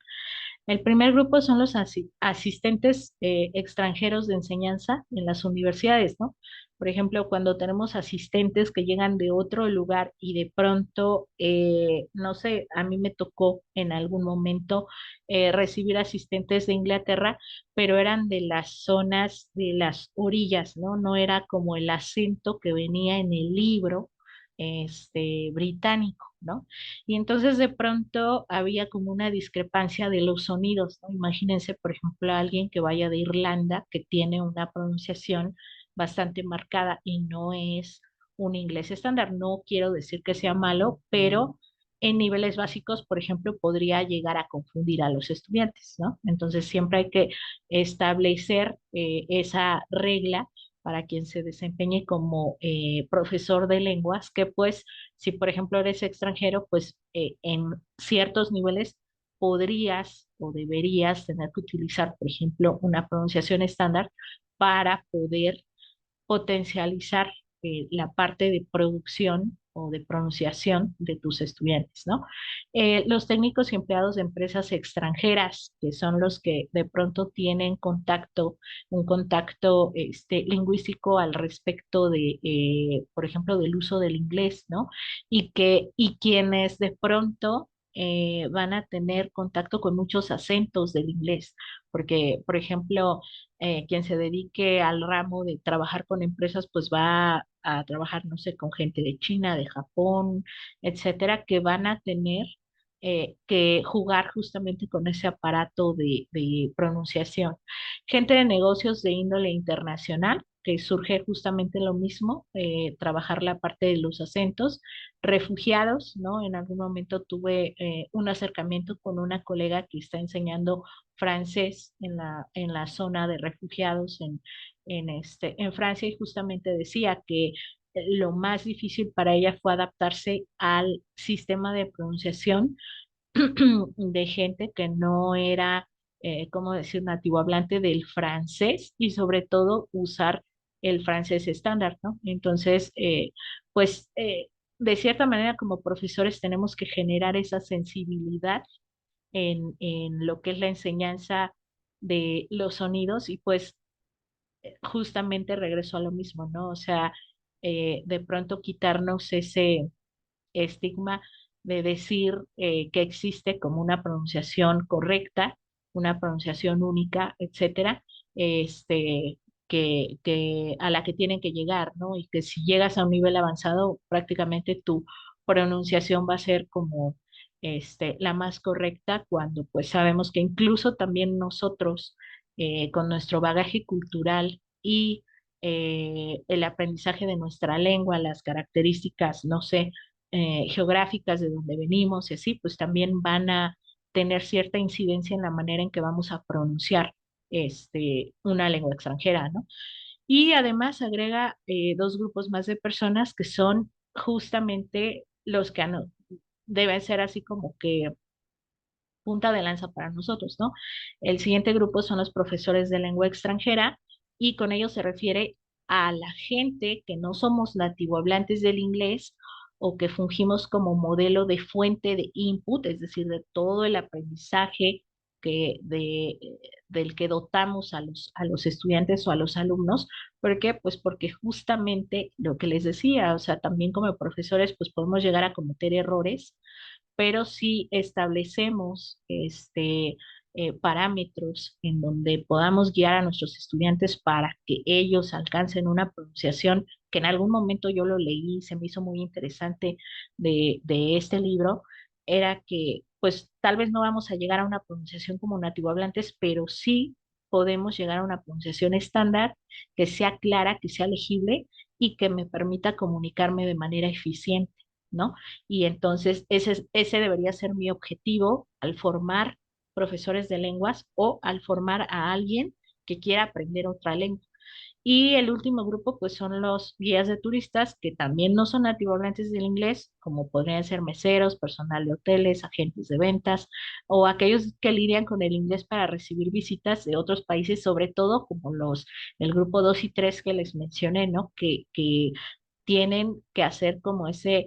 El primer grupo son los asistentes extranjeros de enseñanza en las universidades, ¿no? Por ejemplo, cuando tenemos asistentes que llegan de otro lugar y de pronto, no sé, a mí me tocó en algún momento recibir asistentes de Inglaterra, pero eran de las zonas de las orillas, ¿no? No era como el acento que venía en el libro, británico, ¿no? Y entonces de pronto había como una discrepancia de los sonidos, ¿no? Imagínense, por ejemplo, a alguien que vaya de Irlanda, que tiene una pronunciación bastante marcada y no es un inglés estándar. No quiero decir que sea malo, pero en niveles básicos, por ejemplo, podría llegar a confundir a los estudiantes, ¿no? Entonces siempre hay que establecer esa regla para quien se desempeñe como profesor de lenguas, que pues si por ejemplo eres extranjero, pues en ciertos niveles podrías o deberías tener que utilizar, por ejemplo, una pronunciación estándar para poder potencializar la parte de producción o de pronunciación de tus estudiantes, ¿no? Los técnicos y empleados de empresas extranjeras, que son los que de pronto tienen un contacto lingüístico al respecto de, por ejemplo, del uso del inglés, ¿no? Y quienes de pronto van a tener contacto con muchos acentos del inglés, porque, por ejemplo, quien se dedique al ramo de trabajar con empresas, pues va a trabajar, no sé, con gente de China, de Japón, etcétera, que van a tener que jugar justamente con ese aparato de pronunciación. Gente de negocios de índole internacional, que surge justamente lo mismo, trabajar la parte de los acentos. Refugiados, ¿no? En algún momento tuve un acercamiento con una colega que está enseñando francés en la zona de refugiados en Francia, y justamente decía que lo más difícil para ella fue adaptarse al sistema de pronunciación de gente que no era, ¿cómo decir?, nativo hablante del francés, y sobre todo usar el francés estándar, ¿no? Entonces, pues, de cierta manera como profesores tenemos que generar esa sensibilidad en lo que es la enseñanza de los sonidos, y pues justamente regreso a lo mismo, ¿no? O sea, de pronto quitarnos ese estigma de decir que existe como una pronunciación correcta, una pronunciación única, etcétera, este, que a la que tienen que llegar, ¿no? Y que si llegas a un nivel avanzado, prácticamente tu pronunciación va a ser como la más correcta, cuando pues sabemos que incluso también nosotros, con nuestro bagaje cultural y el aprendizaje de nuestra lengua, las características, no sé, geográficas de donde venimos y así, pues también van a tener cierta incidencia en la manera en que vamos a pronunciar una lengua extranjera, ¿no? Y además agrega dos grupos más de personas que son justamente los que deben ser así como que punta de lanza para nosotros, ¿no? El siguiente grupo son los profesores de lengua extranjera, y con ello se refiere a la gente que no somos nativohablantes del inglés o que fungimos como modelo de fuente de input, es decir, de todo el aprendizaje del que dotamos a los estudiantes o a los alumnos. ¿Por qué? Pues porque justamente lo que les decía, o sea, también como profesores, pues podemos llegar a cometer errores, pero si establecemos parámetros en donde podamos guiar a nuestros estudiantes para que ellos alcancen una pronunciación que en algún momento yo lo leí, se me hizo muy interesante de este libro, era que pues tal vez no vamos a llegar a una pronunciación como nativohablantes, pero sí podemos llegar a una pronunciación estándar que sea clara, que sea legible y que me permita comunicarme de manera eficiente, ¿no? Y entonces ese debería ser mi objetivo al formar profesores de lenguas o al formar a alguien que quiera aprender otra lengua. Y el último grupo, pues son los guías de turistas, que también no son nativohablantes del inglés, como podrían ser meseros, personal de hoteles, agentes de ventas, o aquellos que lidian con el inglés para recibir visitas de otros países, sobre todo como el grupo 2 y 3 que les mencioné, ¿no? Que tienen que hacer como ese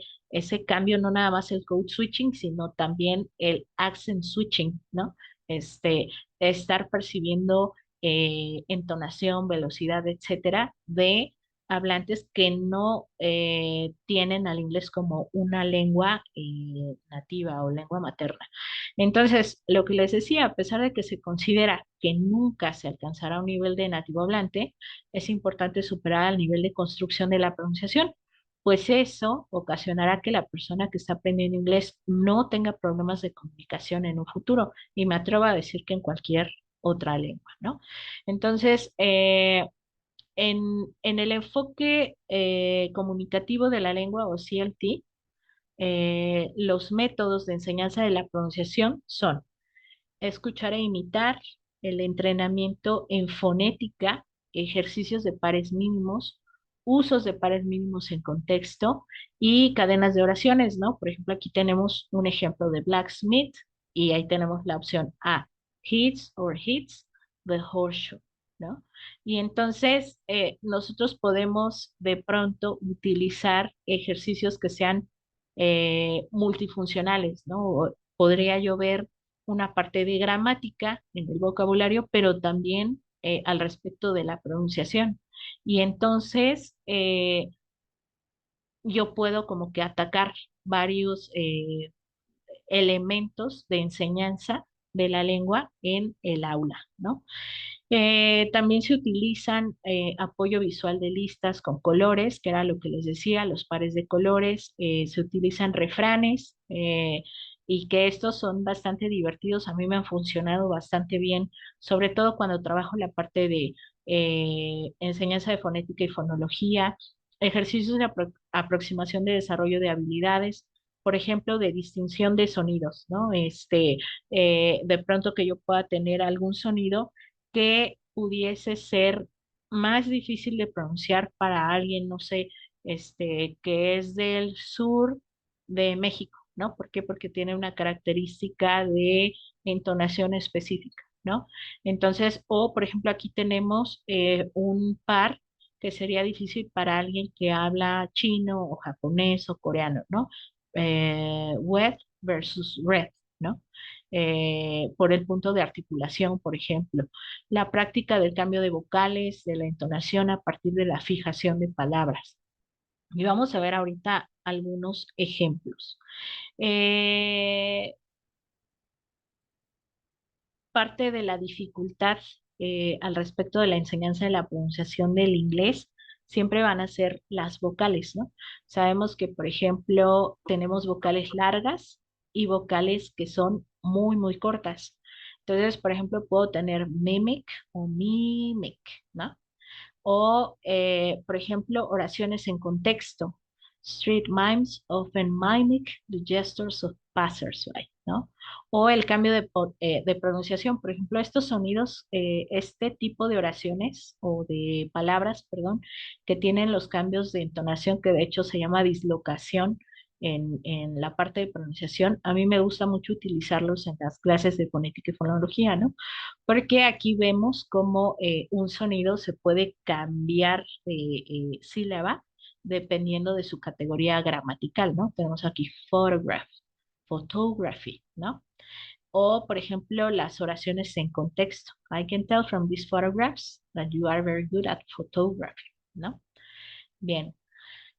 cambio, no nada más el code switching, sino también el accent switching, ¿no? Este, estar percibiendo entonación, velocidad, etcétera, de hablantes que no tienen al inglés como una lengua nativa o lengua materna. Entonces, lo que les decía, a pesar de que se considera que nunca se alcanzará un nivel de nativo hablante, es importante superar el nivel de construcción de la pronunciación, pues eso ocasionará que la persona que está aprendiendo inglés no tenga problemas de comunicación en un futuro, y me atrevo a decir que en cualquier otra lengua, ¿no? Entonces, en el enfoque comunicativo de la lengua o CLT, los métodos de enseñanza de la pronunciación son escuchar e imitar, el entrenamiento en fonética, ejercicios de pares mínimos, usos de pares mínimos en contexto y cadenas de oraciones, ¿no? Por ejemplo, aquí tenemos un ejemplo de blacksmith y ahí tenemos la opción A, hits or hits the horseshoe, ¿no? Y entonces nosotros podemos de pronto utilizar ejercicios que sean multifuncionales, ¿no? Podría yo ver una parte de gramática en el vocabulario, pero también al respecto de la pronunciación. Y entonces yo puedo como que atacar varios elementos de enseñanza de la lengua en el aula, ¿no? También se utilizan apoyo visual de listas con colores, que era lo que les decía, los pares de colores. Se utilizan refranes y que estos son bastante divertidos. A mí me han funcionado bastante bien, sobre todo cuando trabajo la parte de enseñanza de fonética y fonología, ejercicios de aproximación de desarrollo de habilidades. Por ejemplo, de distinción de sonidos, ¿no? De pronto que yo pueda tener algún sonido que pudiese ser más difícil de pronunciar para alguien, no sé, que es del sur de México, ¿no? ¿Por qué? Porque tiene una característica de entonación específica, ¿no? Entonces, o por ejemplo, aquí tenemos un par que sería difícil para alguien que habla chino o japonés o coreano, ¿no? Wet versus red, ¿no? Por el punto de articulación, por ejemplo, la práctica del cambio de vocales, de la entonación a partir de la fijación de palabras. Y vamos a ver ahorita algunos ejemplos. Eh, Parte de la dificultad al respecto de la enseñanza de la pronunciación del inglés siempre van a ser las vocales, ¿no? Sabemos que, por ejemplo, tenemos vocales largas y vocales que son muy, muy cortas. Entonces, por ejemplo, puedo tener mimic o mimic, ¿no? O, por ejemplo, oraciones en contexto. Street mimes often mimic the gestures of passersby, ¿no? O el cambio de pronunciación. Por ejemplo, estos sonidos, este tipo de oraciones o de palabras, perdón, que tienen los cambios de entonación, que de hecho se llama dislocación en la parte de pronunciación, a mí me gusta mucho utilizarlos en las clases de fonética y fonología, ¿no? Porque aquí vemos cómo un sonido se puede cambiar de sílaba dependiendo de su categoría gramatical, ¿no? Tenemos aquí photograph, photography, ¿no? O, por ejemplo, las oraciones en contexto. I can tell from these photographs that you are very good at photography, ¿no? Bien.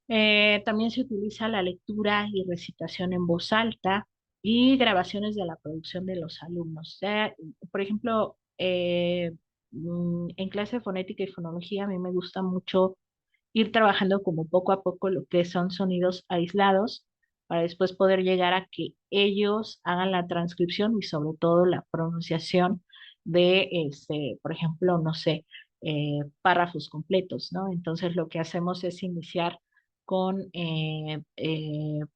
También se utiliza la lectura y recitación en voz alta, y grabaciones de la producción de los alumnos. O sea, por ejemplo, en clase de fonética y fonología a mí me gusta mucho ir trabajando como poco a poco lo que son sonidos aislados para después poder llegar a que ellos hagan la transcripción y sobre todo la pronunciación de, por ejemplo, no sé, párrafos completos, ¿no? Entonces lo que hacemos es iniciar con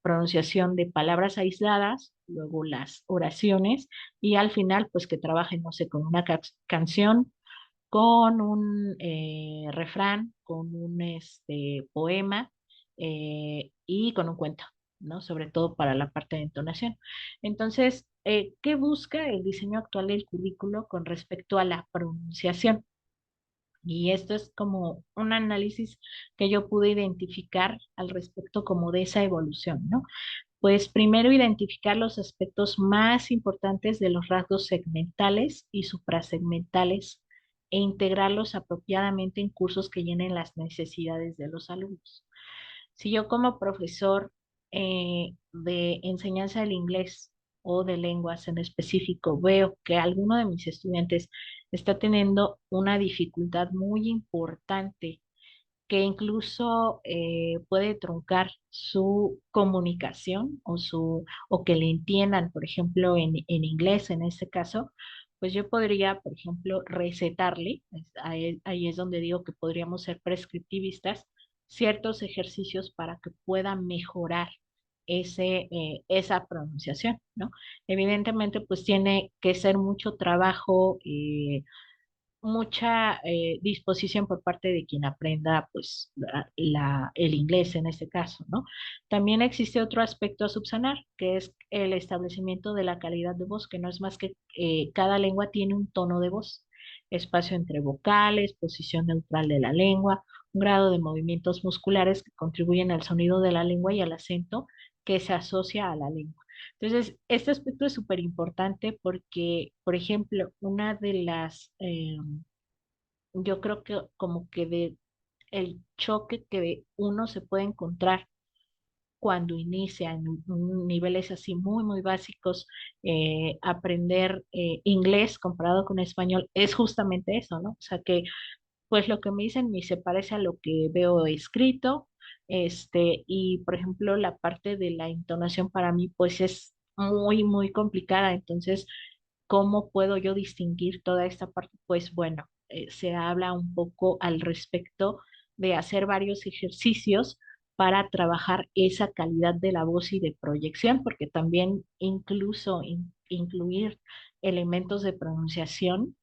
pronunciación de palabras aisladas, luego las oraciones y al final pues que trabajen, no sé, con una canción, con un refrán, con un poema y con un cuento, ¿no? Sobre todo para la parte de entonación. Entonces, ¿qué busca el diseño actual del currículo con respecto a la pronunciación? Y esto es como un análisis que yo pude identificar al respecto como de esa evolución, ¿no? Pues primero identificar los aspectos más importantes de los rasgos segmentales y suprasegmentales e integrarlos apropiadamente en cursos que llenen las necesidades de los alumnos. Si yo como profesor de enseñanza del inglés o de lenguas en específico veo que alguno de mis estudiantes está teniendo una dificultad muy importante que incluso puede truncar su comunicación o que le entiendan, por ejemplo, en inglés en este caso, pues yo podría, por ejemplo, recetarle, ahí es donde digo que podríamos ser prescriptivistas, ciertos ejercicios para que pueda mejorar esa pronunciación, ¿no? Evidentemente, pues tiene que ser mucho trabajo, mucha disposición por parte de quien aprenda pues el inglés en este caso, ¿no? También existe otro aspecto a subsanar, que es el establecimiento de la calidad de voz, que no es más que cada lengua tiene un tono de voz, espacio entre vocales, posición neutral de la lengua, un grado de movimientos musculares que contribuyen al sonido de la lengua y al acento que se asocia a la lengua. Entonces, este aspecto es súper importante porque, por ejemplo, una de las, yo creo que como que de el choque que uno se puede encontrar cuando inicia en niveles así muy, muy básicos, aprender inglés comparado con español, es justamente eso, ¿no? O sea que pues lo que me dicen ni se parece a lo que veo escrito, y por ejemplo la parte de la entonación para mí pues es muy, muy complicada, entonces, ¿cómo puedo yo distinguir toda esta parte? Pues bueno, se habla un poco al respecto de hacer varios ejercicios para trabajar esa calidad de la voz y de proyección, porque también incluso incluir elementos de pronunciación,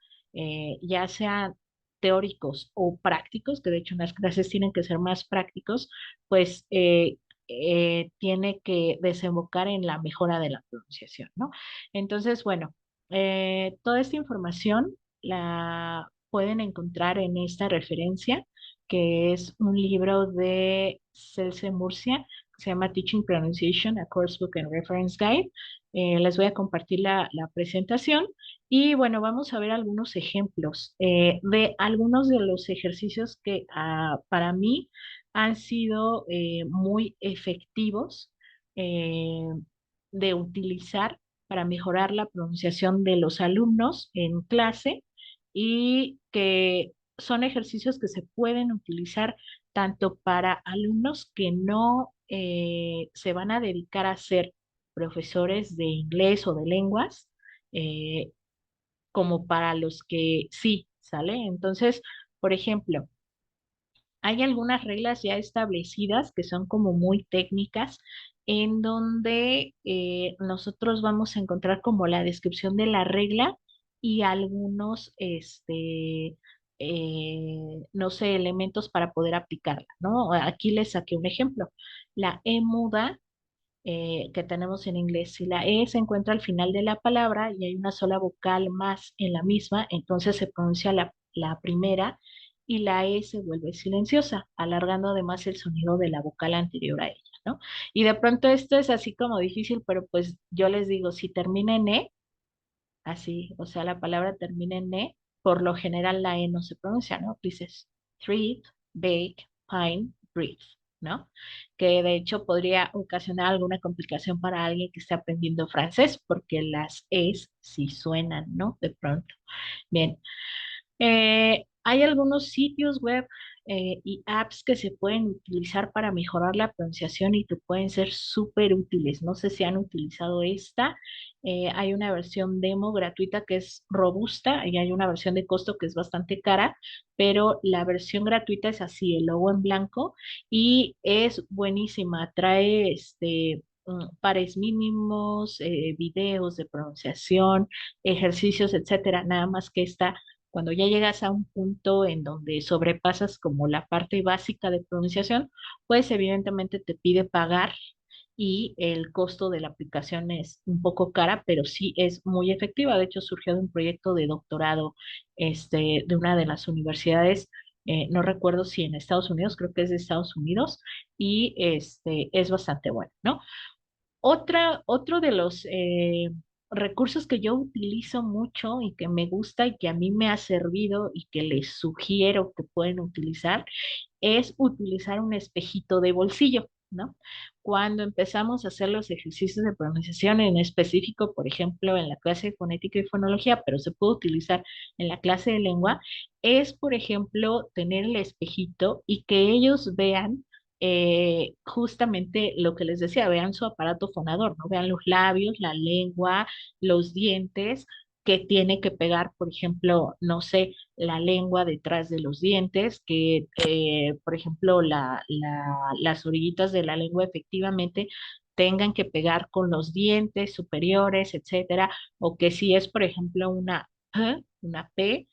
ya sean teóricos o prácticos, que de hecho unas clases tienen que ser más prácticos, pues tiene que desembocar en la mejora de la pronunciación, ¿no? Entonces, bueno, toda esta información la pueden encontrar en esta referencia, que es un libro de Celse Murcia, que se llama Teaching Pronunciation, a Coursebook and Reference Guide. Les voy a compartir la presentación y bueno, vamos a ver algunos ejemplos de algunos de los ejercicios que para mí han sido muy efectivos eh, de utilizar para mejorar la pronunciación de los alumnos en clase y que son ejercicios que se pueden utilizar tanto para alumnos que no se van a dedicar a ser profesores de inglés o de lenguas, eh, como para los que sí, ¿sale? Entonces, por ejemplo, hay algunas reglas ya establecidas que son como muy técnicas, en donde nosotros vamos a encontrar como la descripción de la regla y algunos, no sé, elementos para poder aplicarla, ¿no? Aquí les saqué un ejemplo. La E muda que tenemos en inglés, si la E se encuentra al final de la palabra y hay una sola vocal más en la misma, entonces se pronuncia la primera y la E se vuelve silenciosa, alargando además el sonido de la vocal anterior a ella, ¿no? Y de pronto esto es así como difícil, pero pues yo les digo, si termina en E, así, o sea, la palabra termina en E, por lo general la E no se pronuncia, ¿no? Dices, treat, bake, pine, breathe, ¿no? Que de hecho podría ocasionar alguna complicación para alguien que esté aprendiendo francés, porque las es sí suenan, ¿no? De pronto. Bien. Hay algunos sitios web y apps que se pueden utilizar para mejorar la pronunciación y que pueden ser súper útiles. No sé si han utilizado esta. Hay una versión demo gratuita que es robusta y hay una versión de costo que es bastante cara, pero la versión gratuita es así, el logo en blanco y es buenísima. Trae pares mínimos, videos de pronunciación, ejercicios, etcétera. Nada más que esta cuando ya llegas a un punto en donde sobrepasas como la parte básica de pronunciación, pues evidentemente te pide pagar y el costo de la aplicación es un poco cara, pero sí es muy efectiva. De hecho, surgió de un proyecto de doctorado de una de las universidades, no recuerdo si en Estados Unidos, creo que es de Estados Unidos, y es bastante bueno, ¿no? Otro de los recursos que yo utilizo mucho y que me gusta y que a mí me ha servido y que les sugiero que pueden utilizar es utilizar un espejito de bolsillo, ¿no? Cuando empezamos a hacer los ejercicios de pronunciación en específico, por ejemplo, en la clase de fonética y fonología, pero se puede utilizar en la clase de lengua, es, por ejemplo, tener el espejito y que ellos vean justamente lo que les decía, vean su aparato fonador, ¿no? Vean los labios, la lengua, los dientes que tiene que pegar, por ejemplo, no sé, la lengua detrás de los dientes, que, por ejemplo, las orillitas de la lengua efectivamente tengan que pegar con los dientes superiores, etcétera, o que si es, por ejemplo, una P,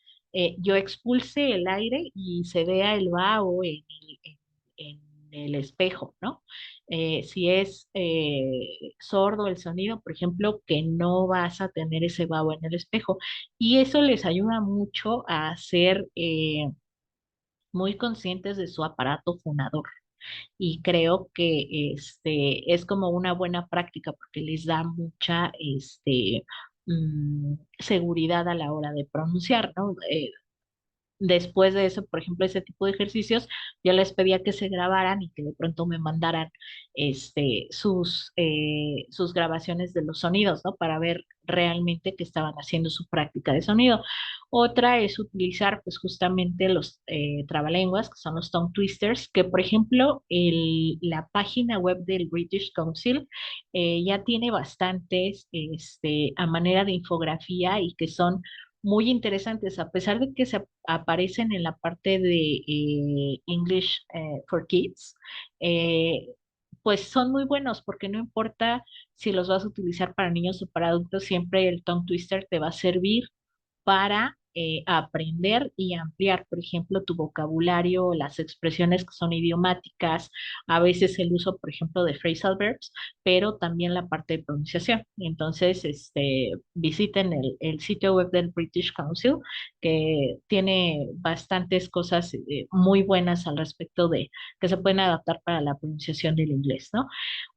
yo expulse el aire y se vea el vaho en el espejo, ¿no? Si es sordo el sonido, por ejemplo, que no vas a tener ese vaho en el espejo. Y eso les ayuda mucho a ser muy conscientes de su aparato fonador. Y creo que es como una buena práctica porque les da mucha seguridad a la hora de pronunciar, ¿no? Después de eso, por ejemplo, ese tipo de ejercicios, yo les pedía que se grabaran y que de pronto me mandaran sus grabaciones de los sonidos, ¿no? Para ver realmente que estaban haciendo su práctica de sonido. Otra es utilizar, pues, justamente los trabalenguas, que son los tongue twisters, que, por ejemplo, la página web del British Council ya tiene bastantes a manera de infografía y que son muy interesantes, a pesar de que se aparecen en la parte de English for Kids, eh, pues son muy buenos porque no importa si los vas a utilizar para niños o para adultos, siempre el tongue twister te va a servir para aprender y ampliar, por ejemplo, tu vocabulario, las expresiones que son idiomáticas, a veces el uso, por ejemplo, de phrasal verbs, pero también la parte de pronunciación. Entonces, visiten el sitio web del British Council, que tiene bastantes cosas muy buenas al respecto de que se pueden adaptar para la pronunciación del inglés, ¿no?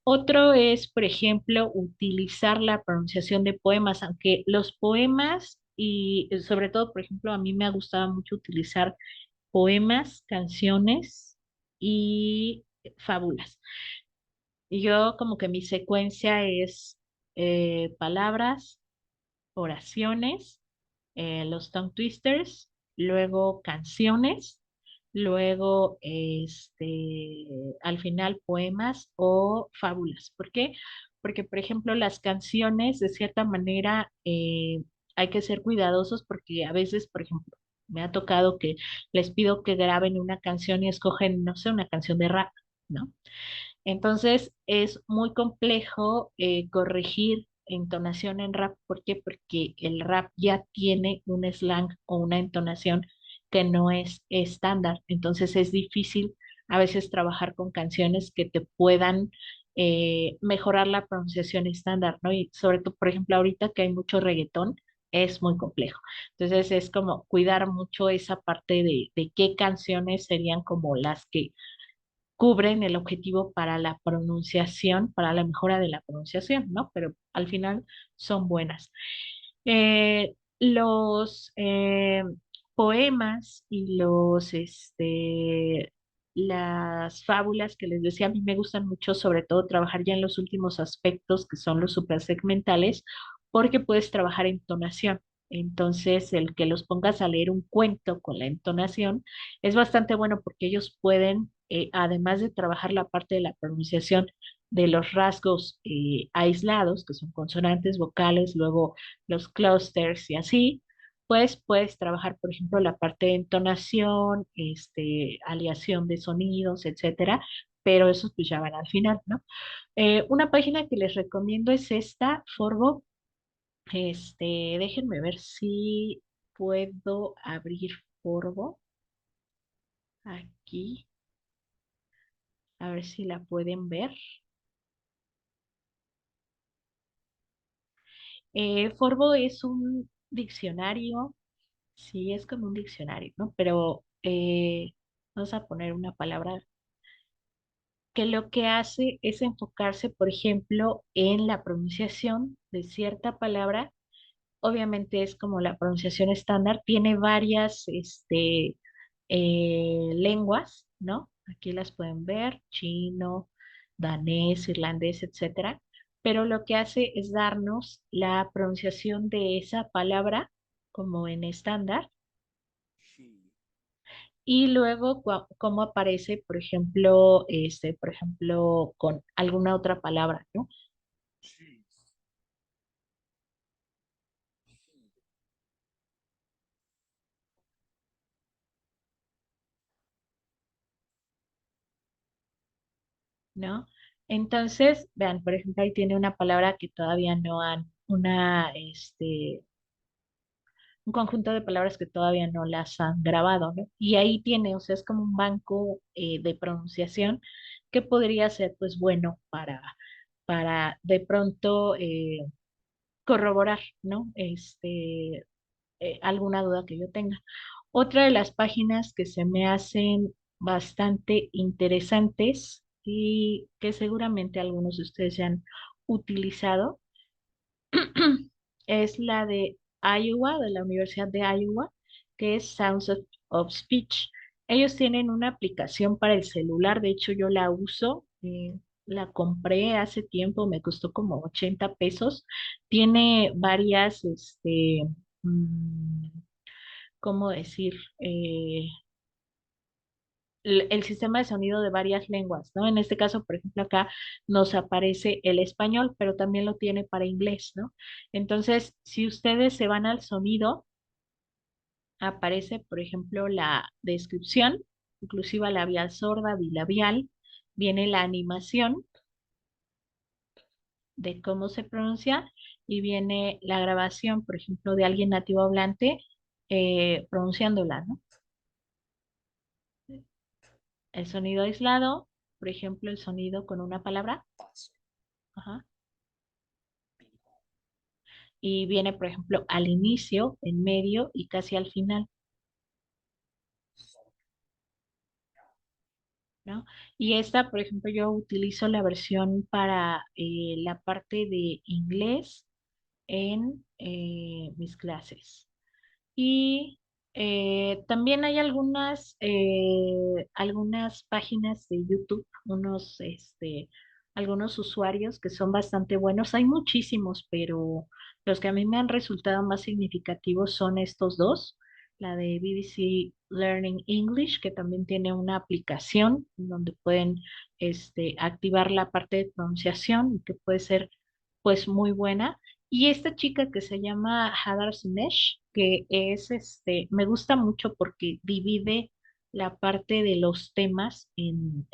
Otro es, por ejemplo, utilizar la pronunciación de poemas, aunque los poemas y sobre todo, por ejemplo, a mí me ha gustado mucho utilizar poemas, canciones y fábulas. Y yo como que mi secuencia es palabras, oraciones, los tongue twisters, luego canciones, luego al final poemas o fábulas. ¿Por qué? Porque, por ejemplo, las canciones, de cierta manera, hay que ser cuidadosos porque a veces, por ejemplo, me ha tocado que les pido que graben una canción y escogen, no sé, una canción de rap, ¿no? Entonces es muy complejo corregir entonación en rap. ¿Por qué? Porque el rap ya tiene un slang o una entonación que no es estándar. Entonces es difícil a veces trabajar con canciones que te puedan mejorar la pronunciación estándar, ¿no? Y sobre todo, por ejemplo, ahorita que hay mucho reggaetón, es muy complejo. Entonces es como cuidar mucho esa parte de qué canciones serían como las que cubren el objetivo para la pronunciación, para la mejora de la pronunciación, ¿no? Pero al final son buenas. Los poemas y los las fábulas que les decía, a mí me gustan mucho, sobre todo trabajar ya en los últimos aspectos, que son los supersegmentales, porque puedes trabajar entonación. Entonces, el que los pongas a leer un cuento con la entonación es bastante bueno porque ellos pueden, además de trabajar la parte de la pronunciación de los rasgos aislados, que son consonantes, vocales, luego los clusters y así, pues puedes trabajar, por ejemplo, la parte de entonación, aleación de sonidos, etcétera, pero esos pues ya van al final, ¿no? Una página que les recomiendo es esta, Forvo. Déjenme ver si puedo abrir Forvo aquí, a ver si la pueden ver. Forvo es un diccionario, sí, es como un diccionario, ¿no? Pero vamos a poner una palabra que lo que hace es enfocarse, por ejemplo, en la pronunciación de cierta palabra. Obviamente es como la pronunciación estándar, tiene varias lenguas, ¿no? Aquí las pueden ver, chino, danés, irlandés, etcétera. Pero lo que hace es darnos la pronunciación de esa palabra como en estándar y luego cómo aparece, por ejemplo, con alguna otra palabra, ¿no? ¿No? Entonces, vean, por ejemplo, ahí tiene una palabra que todavía no han, un conjunto de palabras que todavía no las han grabado, ¿no? Y ahí tiene, o sea, es como un banco de pronunciación que podría ser, pues, bueno para de pronto corroborar, ¿no? Alguna duda que yo tenga. Otra de las páginas que se me hacen bastante interesantes y que seguramente algunos de ustedes ya han utilizado es la de Iowa, de la Universidad de Iowa, que es of Speech. Ellos tienen una aplicación para el celular, de hecho yo la uso, la compré hace tiempo, me costó como 80 pesos. Tiene varias, mm, ¿cómo decir? El sistema de sonido de varias lenguas, ¿no? En este caso, por ejemplo, acá nos aparece el español, pero también lo tiene para inglés, ¿no? Entonces, si ustedes se van al sonido, aparece, por ejemplo, la descripción, inclusiva labial sorda, bilabial, viene la animación de cómo se pronuncia y viene la grabación, por ejemplo, de alguien nativo hablante pronunciándola, ¿no? El sonido aislado, por ejemplo, el sonido con una palabra. Ajá. Y viene, por ejemplo, al inicio, en medio y casi al final, ¿no? Y esta, por ejemplo, yo utilizo la versión para la parte de inglés en mis clases. Y también hay algunas páginas de YouTube, algunos usuarios que son bastante buenos. Hay muchísimos, pero los que a mí me han resultado más significativos son estos dos. La de BBC Learning English, que también tiene una aplicación donde pueden activar la parte de pronunciación, que puede ser pues muy buena. Y esta chica que se llama Hadar Sumesh, que es me gusta mucho porque divide la parte de los temas en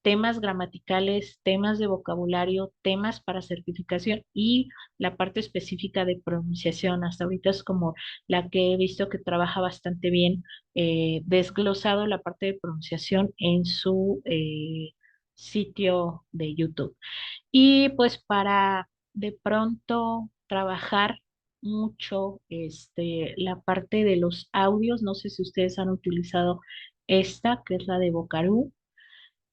temas gramaticales, temas de vocabulario, temas para certificación y la parte específica de pronunciación. Hasta ahorita es como la que he visto que trabaja bastante bien, desglosado la parte de pronunciación en su sitio de YouTube. Y pues para de pronto trabajar mucho la parte de los audios, no sé si ustedes han utilizado esta, que es la de Vocaroo,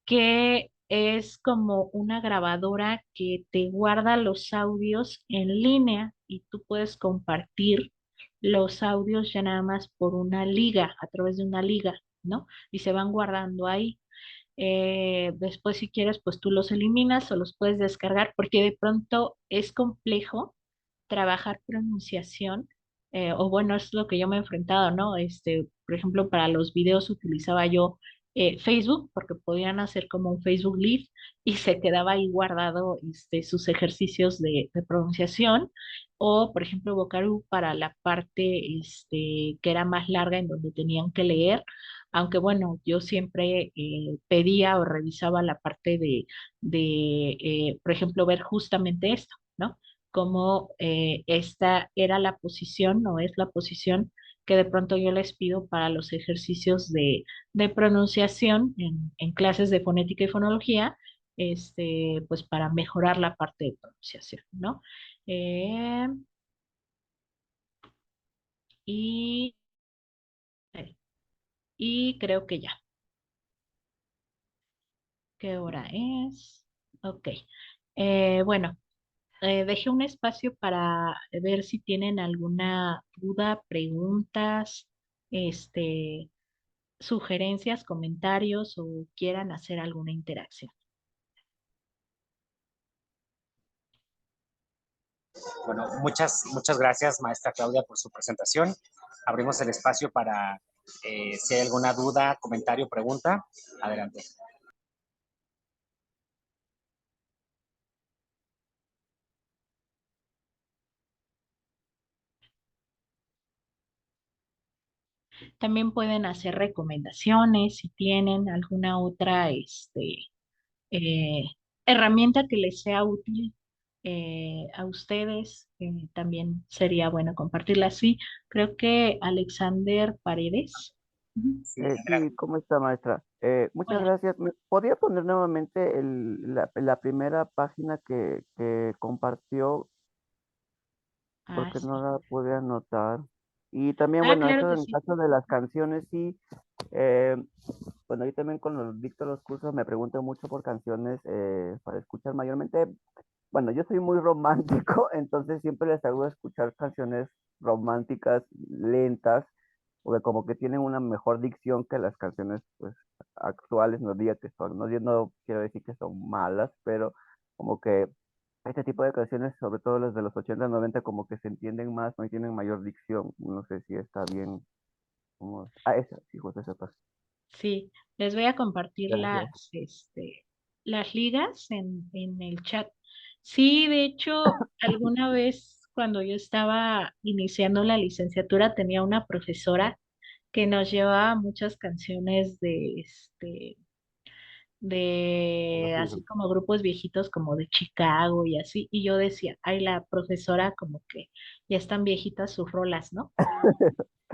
que es como una grabadora que te guarda los audios en línea y tú puedes compartir los audios ya nada más por una liga, a través de una liga. ¿no? Y se van guardando ahí. Después, si quieres, pues tú los eliminas o los puedes descargar porque de pronto es complejo trabajar pronunciación, o bueno, es lo que yo me he enfrentado, ¿no? Por ejemplo, para los videos utilizaba yo Facebook porque podían hacer como un Facebook Live y se quedaba ahí guardado sus ejercicios de pronunciación, o por ejemplo, Vocaru para la parte que era más larga en donde tenían que leer. Aunque bueno, yo siempre pedía o revisaba la parte por ejemplo, ver justamente esto, ¿no? Cómo esta era la posición o es la posición que de pronto yo les pido para los ejercicios de pronunciación en clases de fonética y fonología, pues para mejorar la parte de pronunciación, ¿no? Eh, y, y creo que ya. ¿Qué hora es? Ok. Bueno, dejé un espacio para ver si tienen alguna duda, preguntas, este, sugerencias, comentarios o quieran hacer alguna interacción. Bueno, muchas gracias, maestra Claudia, por su presentación. Abrimos el espacio para si hay alguna duda, comentario, pregunta. Adelante. También pueden hacer recomendaciones si tienen alguna otra eh, herramienta que les sea útil a ustedes. También sería bueno compartirla así. Creo que Alexander Paredes. Ujú. Sí, Sí, ¿cómo está, maestra? Muchas Hola. gracias. ¿Me podría poner nuevamente la primera página que compartió? Ah, Porque no sí. la pude anotar. Y también, Ah, bueno, claro eso que en el sí. caso de las canciones, sí. eh, bueno, yo también con los dicto los cursos me pregunto mucho por canciones para escuchar mayormente. Bueno, yo soy muy romántico, entonces siempre les hago escuchar canciones románticas, lentas, porque como que tienen una mejor dicción que las canciones pues actuales, no diga que son, no, yo no quiero decir que son malas, pero como que este tipo de canciones, sobre todo las de los 80 90 como que se entienden más, no y tienen mayor dicción. No sé si está bien. Esa, sí, justo esa parte. Sí, les voy a compartir Gracias. las ligas en el chat. Sí, de hecho, alguna vez cuando yo estaba iniciando la licenciatura tenía una profesora que nos llevaba muchas canciones de así como grupos viejitos como de Chicago y así, y yo decía, ay, la profesora como que ya están viejitas sus rolas, ¿no?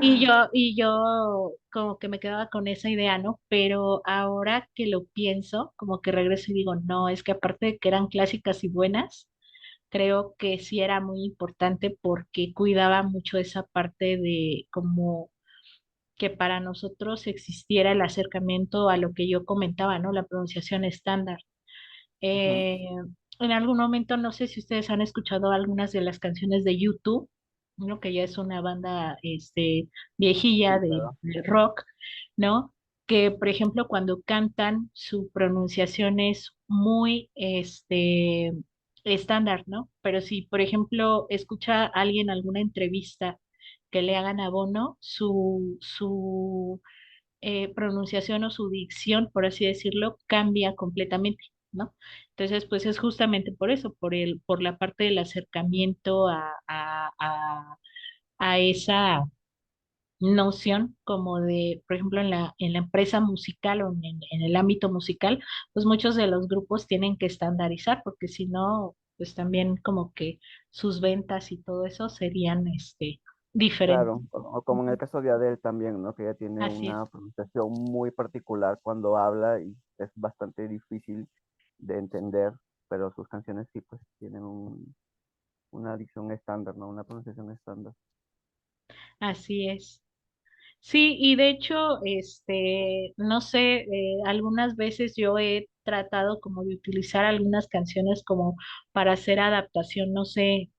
Y yo como que me quedaba con esa idea, ¿no? Pero ahora que lo pienso, como que regreso y digo, no, es que aparte de que eran clásicas y buenas, creo que sí era muy importante porque cuidaba mucho esa parte de como que para nosotros existiera el acercamiento a lo que yo comentaba, ¿no? La pronunciación estándar. Ujú, Eh, en algún momento, no sé si ustedes han escuchado algunas de las canciones de YouTube, ¿no? Que ya es una banda viejilla sí, claro. de rock, ¿no? Que, por ejemplo, cuando cantan, su pronunciación es muy estándar, ¿no? Pero si, por ejemplo, escucha a alguien alguna entrevista que le hagan a Bono, su pronunciación o su dicción, por así decirlo, cambia completamente, ¿no? Entonces, pues es justamente por eso, por la parte del acercamiento a esa noción como de, por ejemplo, en la empresa musical o en el ámbito musical, pues muchos de los grupos tienen que estandarizar, porque si no, pues también como que sus ventas y todo eso serían diferentes. Claro, o como en el Ujú. caso de Adele también, ¿no? Que ella tiene Así es. una pronunciación muy particular cuando habla y es bastante difícil de entender, pero sus canciones sí, pues tienen una dicción estándar, ¿no? Una pronunciación estándar. Así es. Sí, y de hecho, no sé, algunas veces yo he tratado como de utilizar algunas canciones como para hacer adaptación, no sé,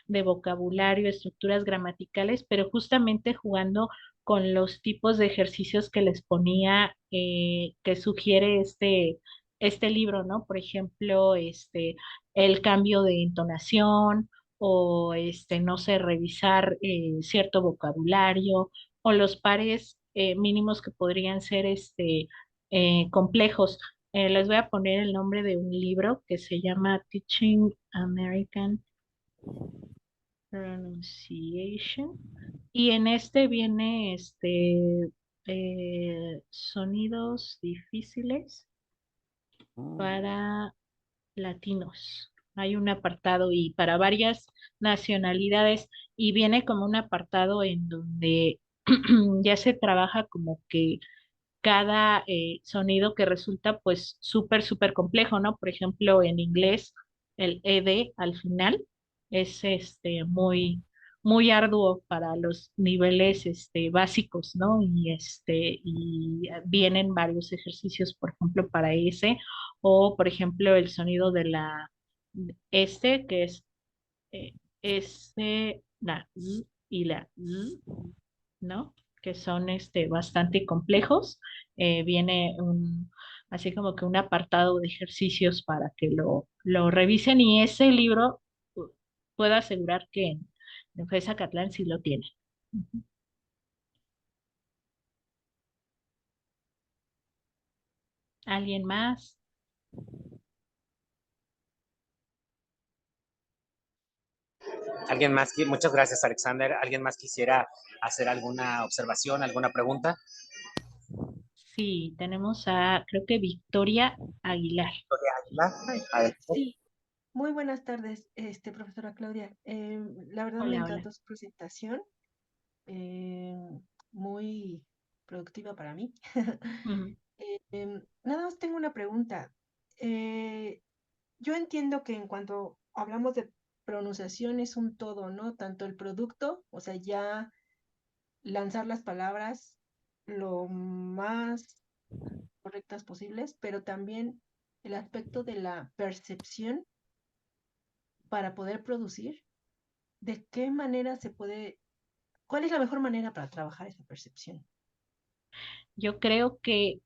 de vocabulario, estructuras gramaticales, pero justamente jugando con los tipos de ejercicios que les ponía, que sugiere este libro, ¿no? Por ejemplo, el cambio de entonación o, no sé, revisar cierto vocabulario o los pares mínimos que podrían ser, complejos. Les voy a poner el nombre de un libro que se llama Teaching American Pronunciation. Y en este viene sonidos difíciles Mm. para latinos. Hay un apartado y para varias nacionalidades y viene como un apartado en donde ya se trabaja como que cada sonido que resulta pues súper, súper complejo, ¿no? Por ejemplo, en inglés, el ed al final es muy, muy arduo para los niveles básicos, ¿no? Y vienen varios ejercicios, por ejemplo, para ese, o por ejemplo, el sonido de la que es eh, la z y la z, ¿no? Que son bastante complejos. Viene así como que un apartado de ejercicios para que lo revisen y ese libro puedo asegurar que en FESA Catlán sí lo tiene. Ujú. ¿Alguien más? ¿Alguien más? Muchas gracias, Alexander. ¿Alguien más quisiera hacer alguna observación, alguna pregunta? Sí, tenemos a, creo que Victoria Aguilar. Victoria Águila. Ay, Adelante. sí, muy buenas tardes, profesora Claudia. La verdad me Hola, hola. encantó su presentación, muy productiva para mí. Ujú. Nada más tengo una pregunta. Eh, yo entiendo que en cuanto hablamos de pronunciación es un todo, ¿no? Tanto el producto, o sea, ya lanzar las palabras lo más correctas posibles, pero también el aspecto de la percepción para poder producir. ¿De qué manera se puede, cuál es la mejor manera para trabajar esa percepción? Yo creo que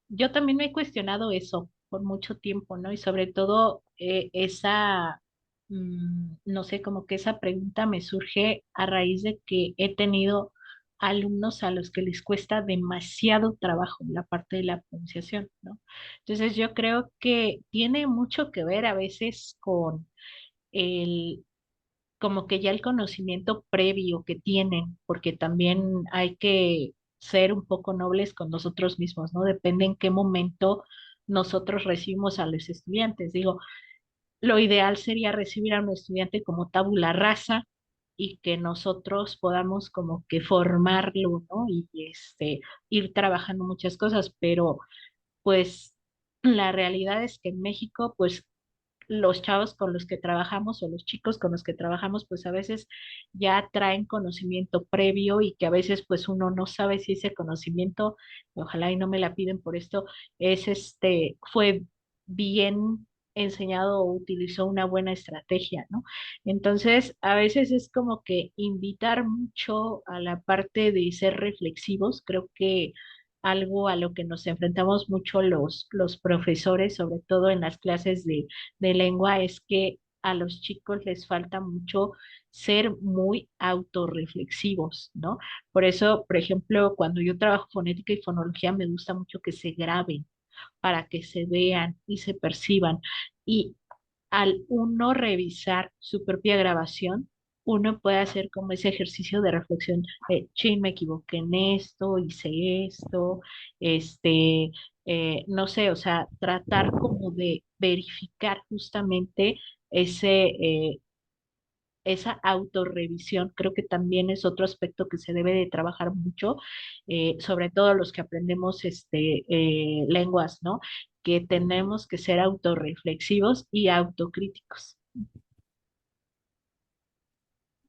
yo también me he cuestionado eso por mucho tiempo, ¿no? Y sobre todo no sé, como que esa pregunta me surge a raíz de que he tenido alumnos a los que les cuesta demasiado trabajo la parte de la pronunciación, ¿no? Entonces yo creo que tiene mucho que ver a veces con el como que ya el conocimiento previo que tienen, porque también hay que ser un poco nobles con nosotros mismos, ¿no? Depende en qué momento nosotros recibimos a los estudiantes. Digo, lo ideal sería recibir a un estudiante como tabula rasa y que nosotros podamos como que formarlo, ¿no? Y ir trabajando muchas cosas, pero pues la realidad es que en México, pues los chavos con los que trabajamos o los chicos con los que trabajamos, pues a veces ya traen conocimiento previo y que a veces pues uno no sabe si ese conocimiento, ojalá y no me la piden por esto, fue bien enseñado o utilizó una buena estrategia, ¿no? Entonces, a veces es como que invitar mucho a la parte de ser reflexivos, creo que algo a lo que nos enfrentamos mucho los profesores, sobre todo en las clases de lengua, es que a los chicos les falta mucho ser muy autorreflexivos, ¿no? Por eso, por ejemplo, cuando yo trabajo fonética y fonología, me gusta mucho que se graben para que se vean y se perciban. Y al uno revisar su propia grabación, uno puede hacer como ese ejercicio de reflexión, chin, me equivoqué en esto, hice esto, no sé, o sea, tratar como de verificar justamente ese, esa autorrevisión. Creo que también es otro aspecto que se debe de trabajar mucho, sobre todo los que aprendemos lenguas, ¿no? Que tenemos que ser autorreflexivos y autocríticos.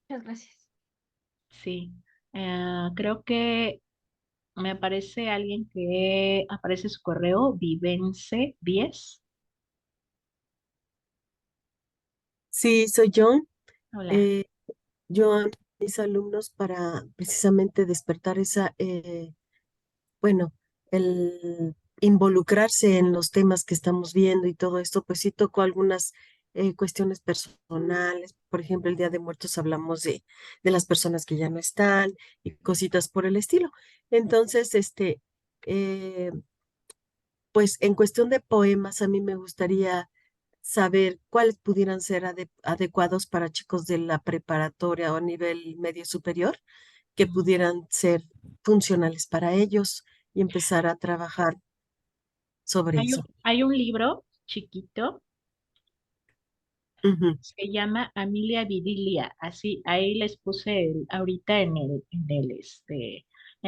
Muchas gracias. Sí. Creo que me aparece alguien que aparece su correo, Vivence 10. Sí, soy yo. Hola. Eh, yo a mis alumnos para precisamente despertar esa, bueno, el involucrarse en los temas que estamos viendo y todo esto, pues sí tocó algunas cuestiones personales. Por ejemplo, el Día de Muertos hablamos de las personas que ya no están y cositas por el estilo. Entonces, eh, pues en cuestión de poemas, a mí me gustaría saber cuáles pudieran ser adecuados para chicos de la preparatoria o nivel medio superior, que pudieran ser funcionales para ellos y empezar a trabajar sobre eso. Hay un libro chiquito, Ujú. se llama Amelia Vidilia, así, ahí les puse ahorita en el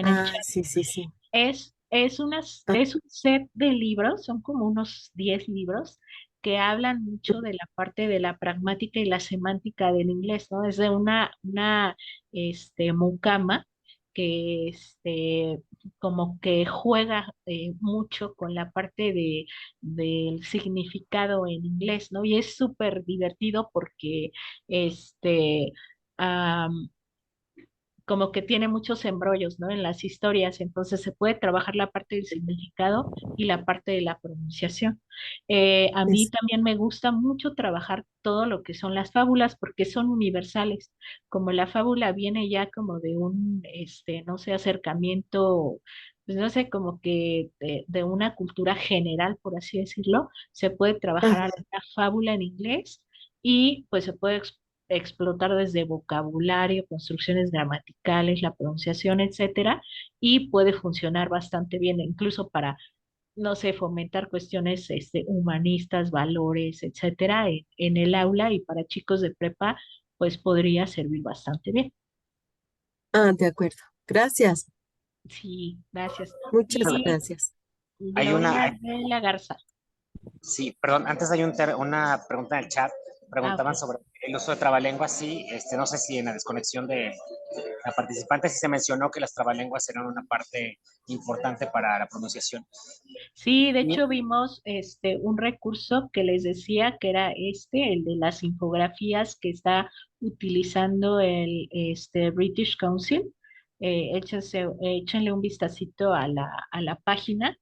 Ah, chat. sí, sí, sí. Ah, Es un set de libros, son como unos 10 libros que hablan mucho de la parte de la pragmática y la semántica del inglés, ¿no? Es de una mucama que como que juega mucho con la parte del significado en inglés, ¿no? Y es súper divertido porque este, como que tiene muchos embrollos, ¿no? En las historias, entonces se puede trabajar la parte del significado y la parte de la pronunciación. A mí es, también me gusta mucho trabajar todo lo que son las fábulas porque son universales. Como la fábula viene ya como de no sé, acercamiento, pues no sé, como que de una cultura general, por así decirlo, se puede trabajar a ajá, la fábula en inglés y pues se puede explotar desde vocabulario, construcciones gramaticales, la pronunciación, etcétera, y puede funcionar bastante bien, incluso para, no sé, fomentar cuestiones humanistas, valores, etcétera, en el aula y para chicos de prepa, pues podría servir bastante bien. de acuerdo. Gracias. Sí, gracias. Muchas Y gracias. Hay una, Gloria de la Garza. sí, perdón, antes hay una pregunta en el chat. Ah, Preguntaban ok. sobre el uso de trabalenguas. Sí, no sé si en la desconexión de la participante sí se mencionó que las trabalenguas eran una parte importante para la pronunciación. Sí, de Y, hecho vimos un recurso que les decía que era el de las infografías que está utilizando el British Council. Échenle un vistacito a la página,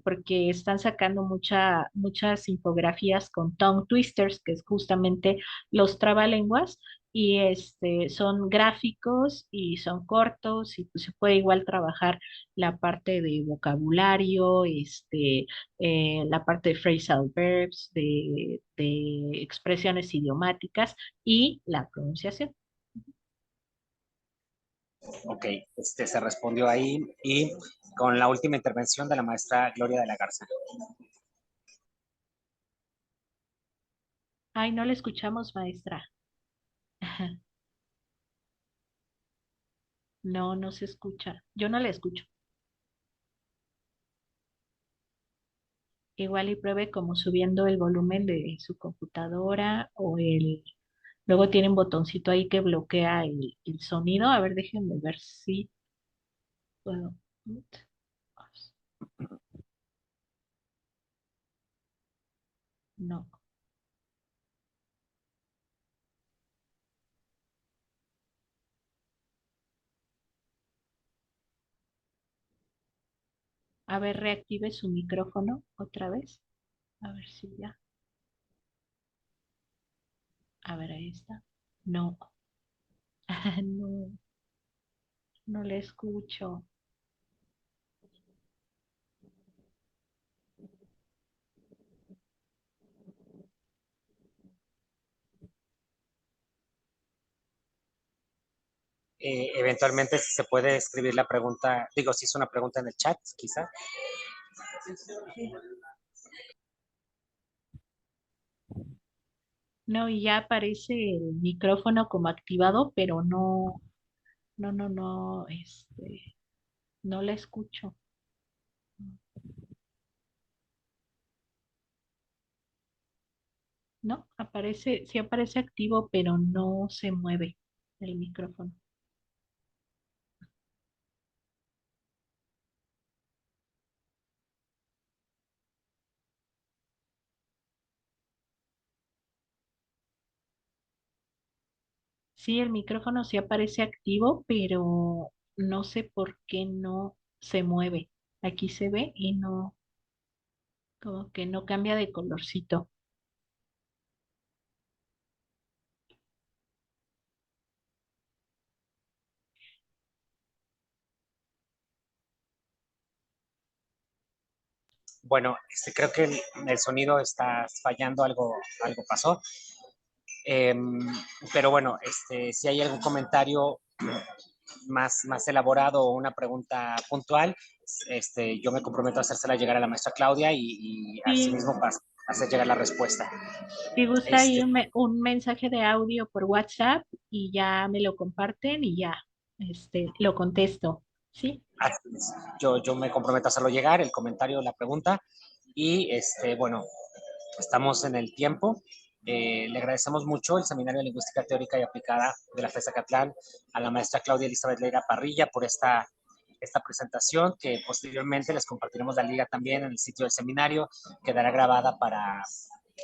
porque están sacando muchas infografías con tongue twisters, que es justamente los trabalenguas, y son gráficos y son cortos, y pues se puede igual trabajar la parte de vocabulario, la parte de phrasal verbs, de expresiones idiomáticas y la pronunciación. ok, se respondió ahí. Y con la última intervención de la maestra Gloria de la Garza. Ay, no la escuchamos, maestra. Ajá. No, no se escucha. Yo no la escucho. Igual y pruebe como subiendo el volumen de su computadora Luego tiene un botoncito ahí que bloquea el sonido. A ver, déjenme ver si puedo. No. A ver, reactive su micrófono otra vez. A ver si ya. A ver, ahí está. No. No, no le escucho. Eventualmente si se puede escribir la pregunta, digo, si es una pregunta en el chat, quizá. No, y ya aparece el micrófono como activado, pero no, no la escucho. No, sí aparece activo, pero no se mueve el micrófono. Sí, el micrófono sí aparece activo, pero no sé por qué no se mueve. Aquí se ve y no, como que no cambia de colorcito. Bueno, creo que el sonido está fallando, algo pasó. Em, pero bueno, si hay algún comentario más elaborado o una pregunta puntual, yo me comprometo a hacérsela llegar a la maestra Claudia y Sí, asimismo hacer llegar la respuesta. si gusta ahí Este, un mensaje de audio por WhatsApp y ya me lo comparten y ya, lo contesto. ¿Sí? Así es. Yo me comprometo a hacerlo llegar, el comentario, la pregunta, y bueno, estamos en el tiempo. Le agradecemos mucho el Seminario de Lingüística Teórica y Aplicada de la FES Acatlán a la maestra Claudia Elizabeth Leira Parrilla por esta presentación, que posteriormente les compartiremos la liga también en el sitio del seminario, quedará grabada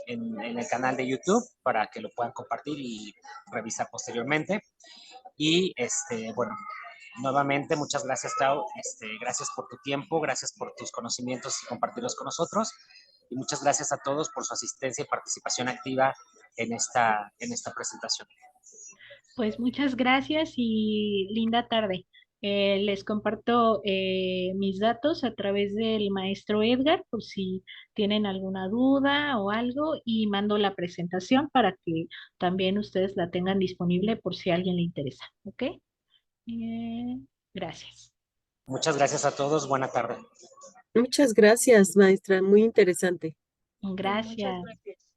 en el canal de YouTube para que lo puedan compartir y revisar posteriormente. Y bueno, nuevamente, muchas gracias, Clau. Gracias por tu tiempo, gracias por tus conocimientos y compartirlos con nosotros. Y muchas gracias a todos por su asistencia y participación activa en esta presentación. Pues muchas gracias y linda tarde. Les comparto mis datos a través del maestro Edgar por si tienen alguna duda o algo y mando la presentación para que también ustedes la tengan disponible por si a alguien le interesa. ¿Ok? Eh, gracias. Muchas gracias a todos. Buena tarde. Muchas gracias, maestra, muy interesante. Muchas Gracias. gracias.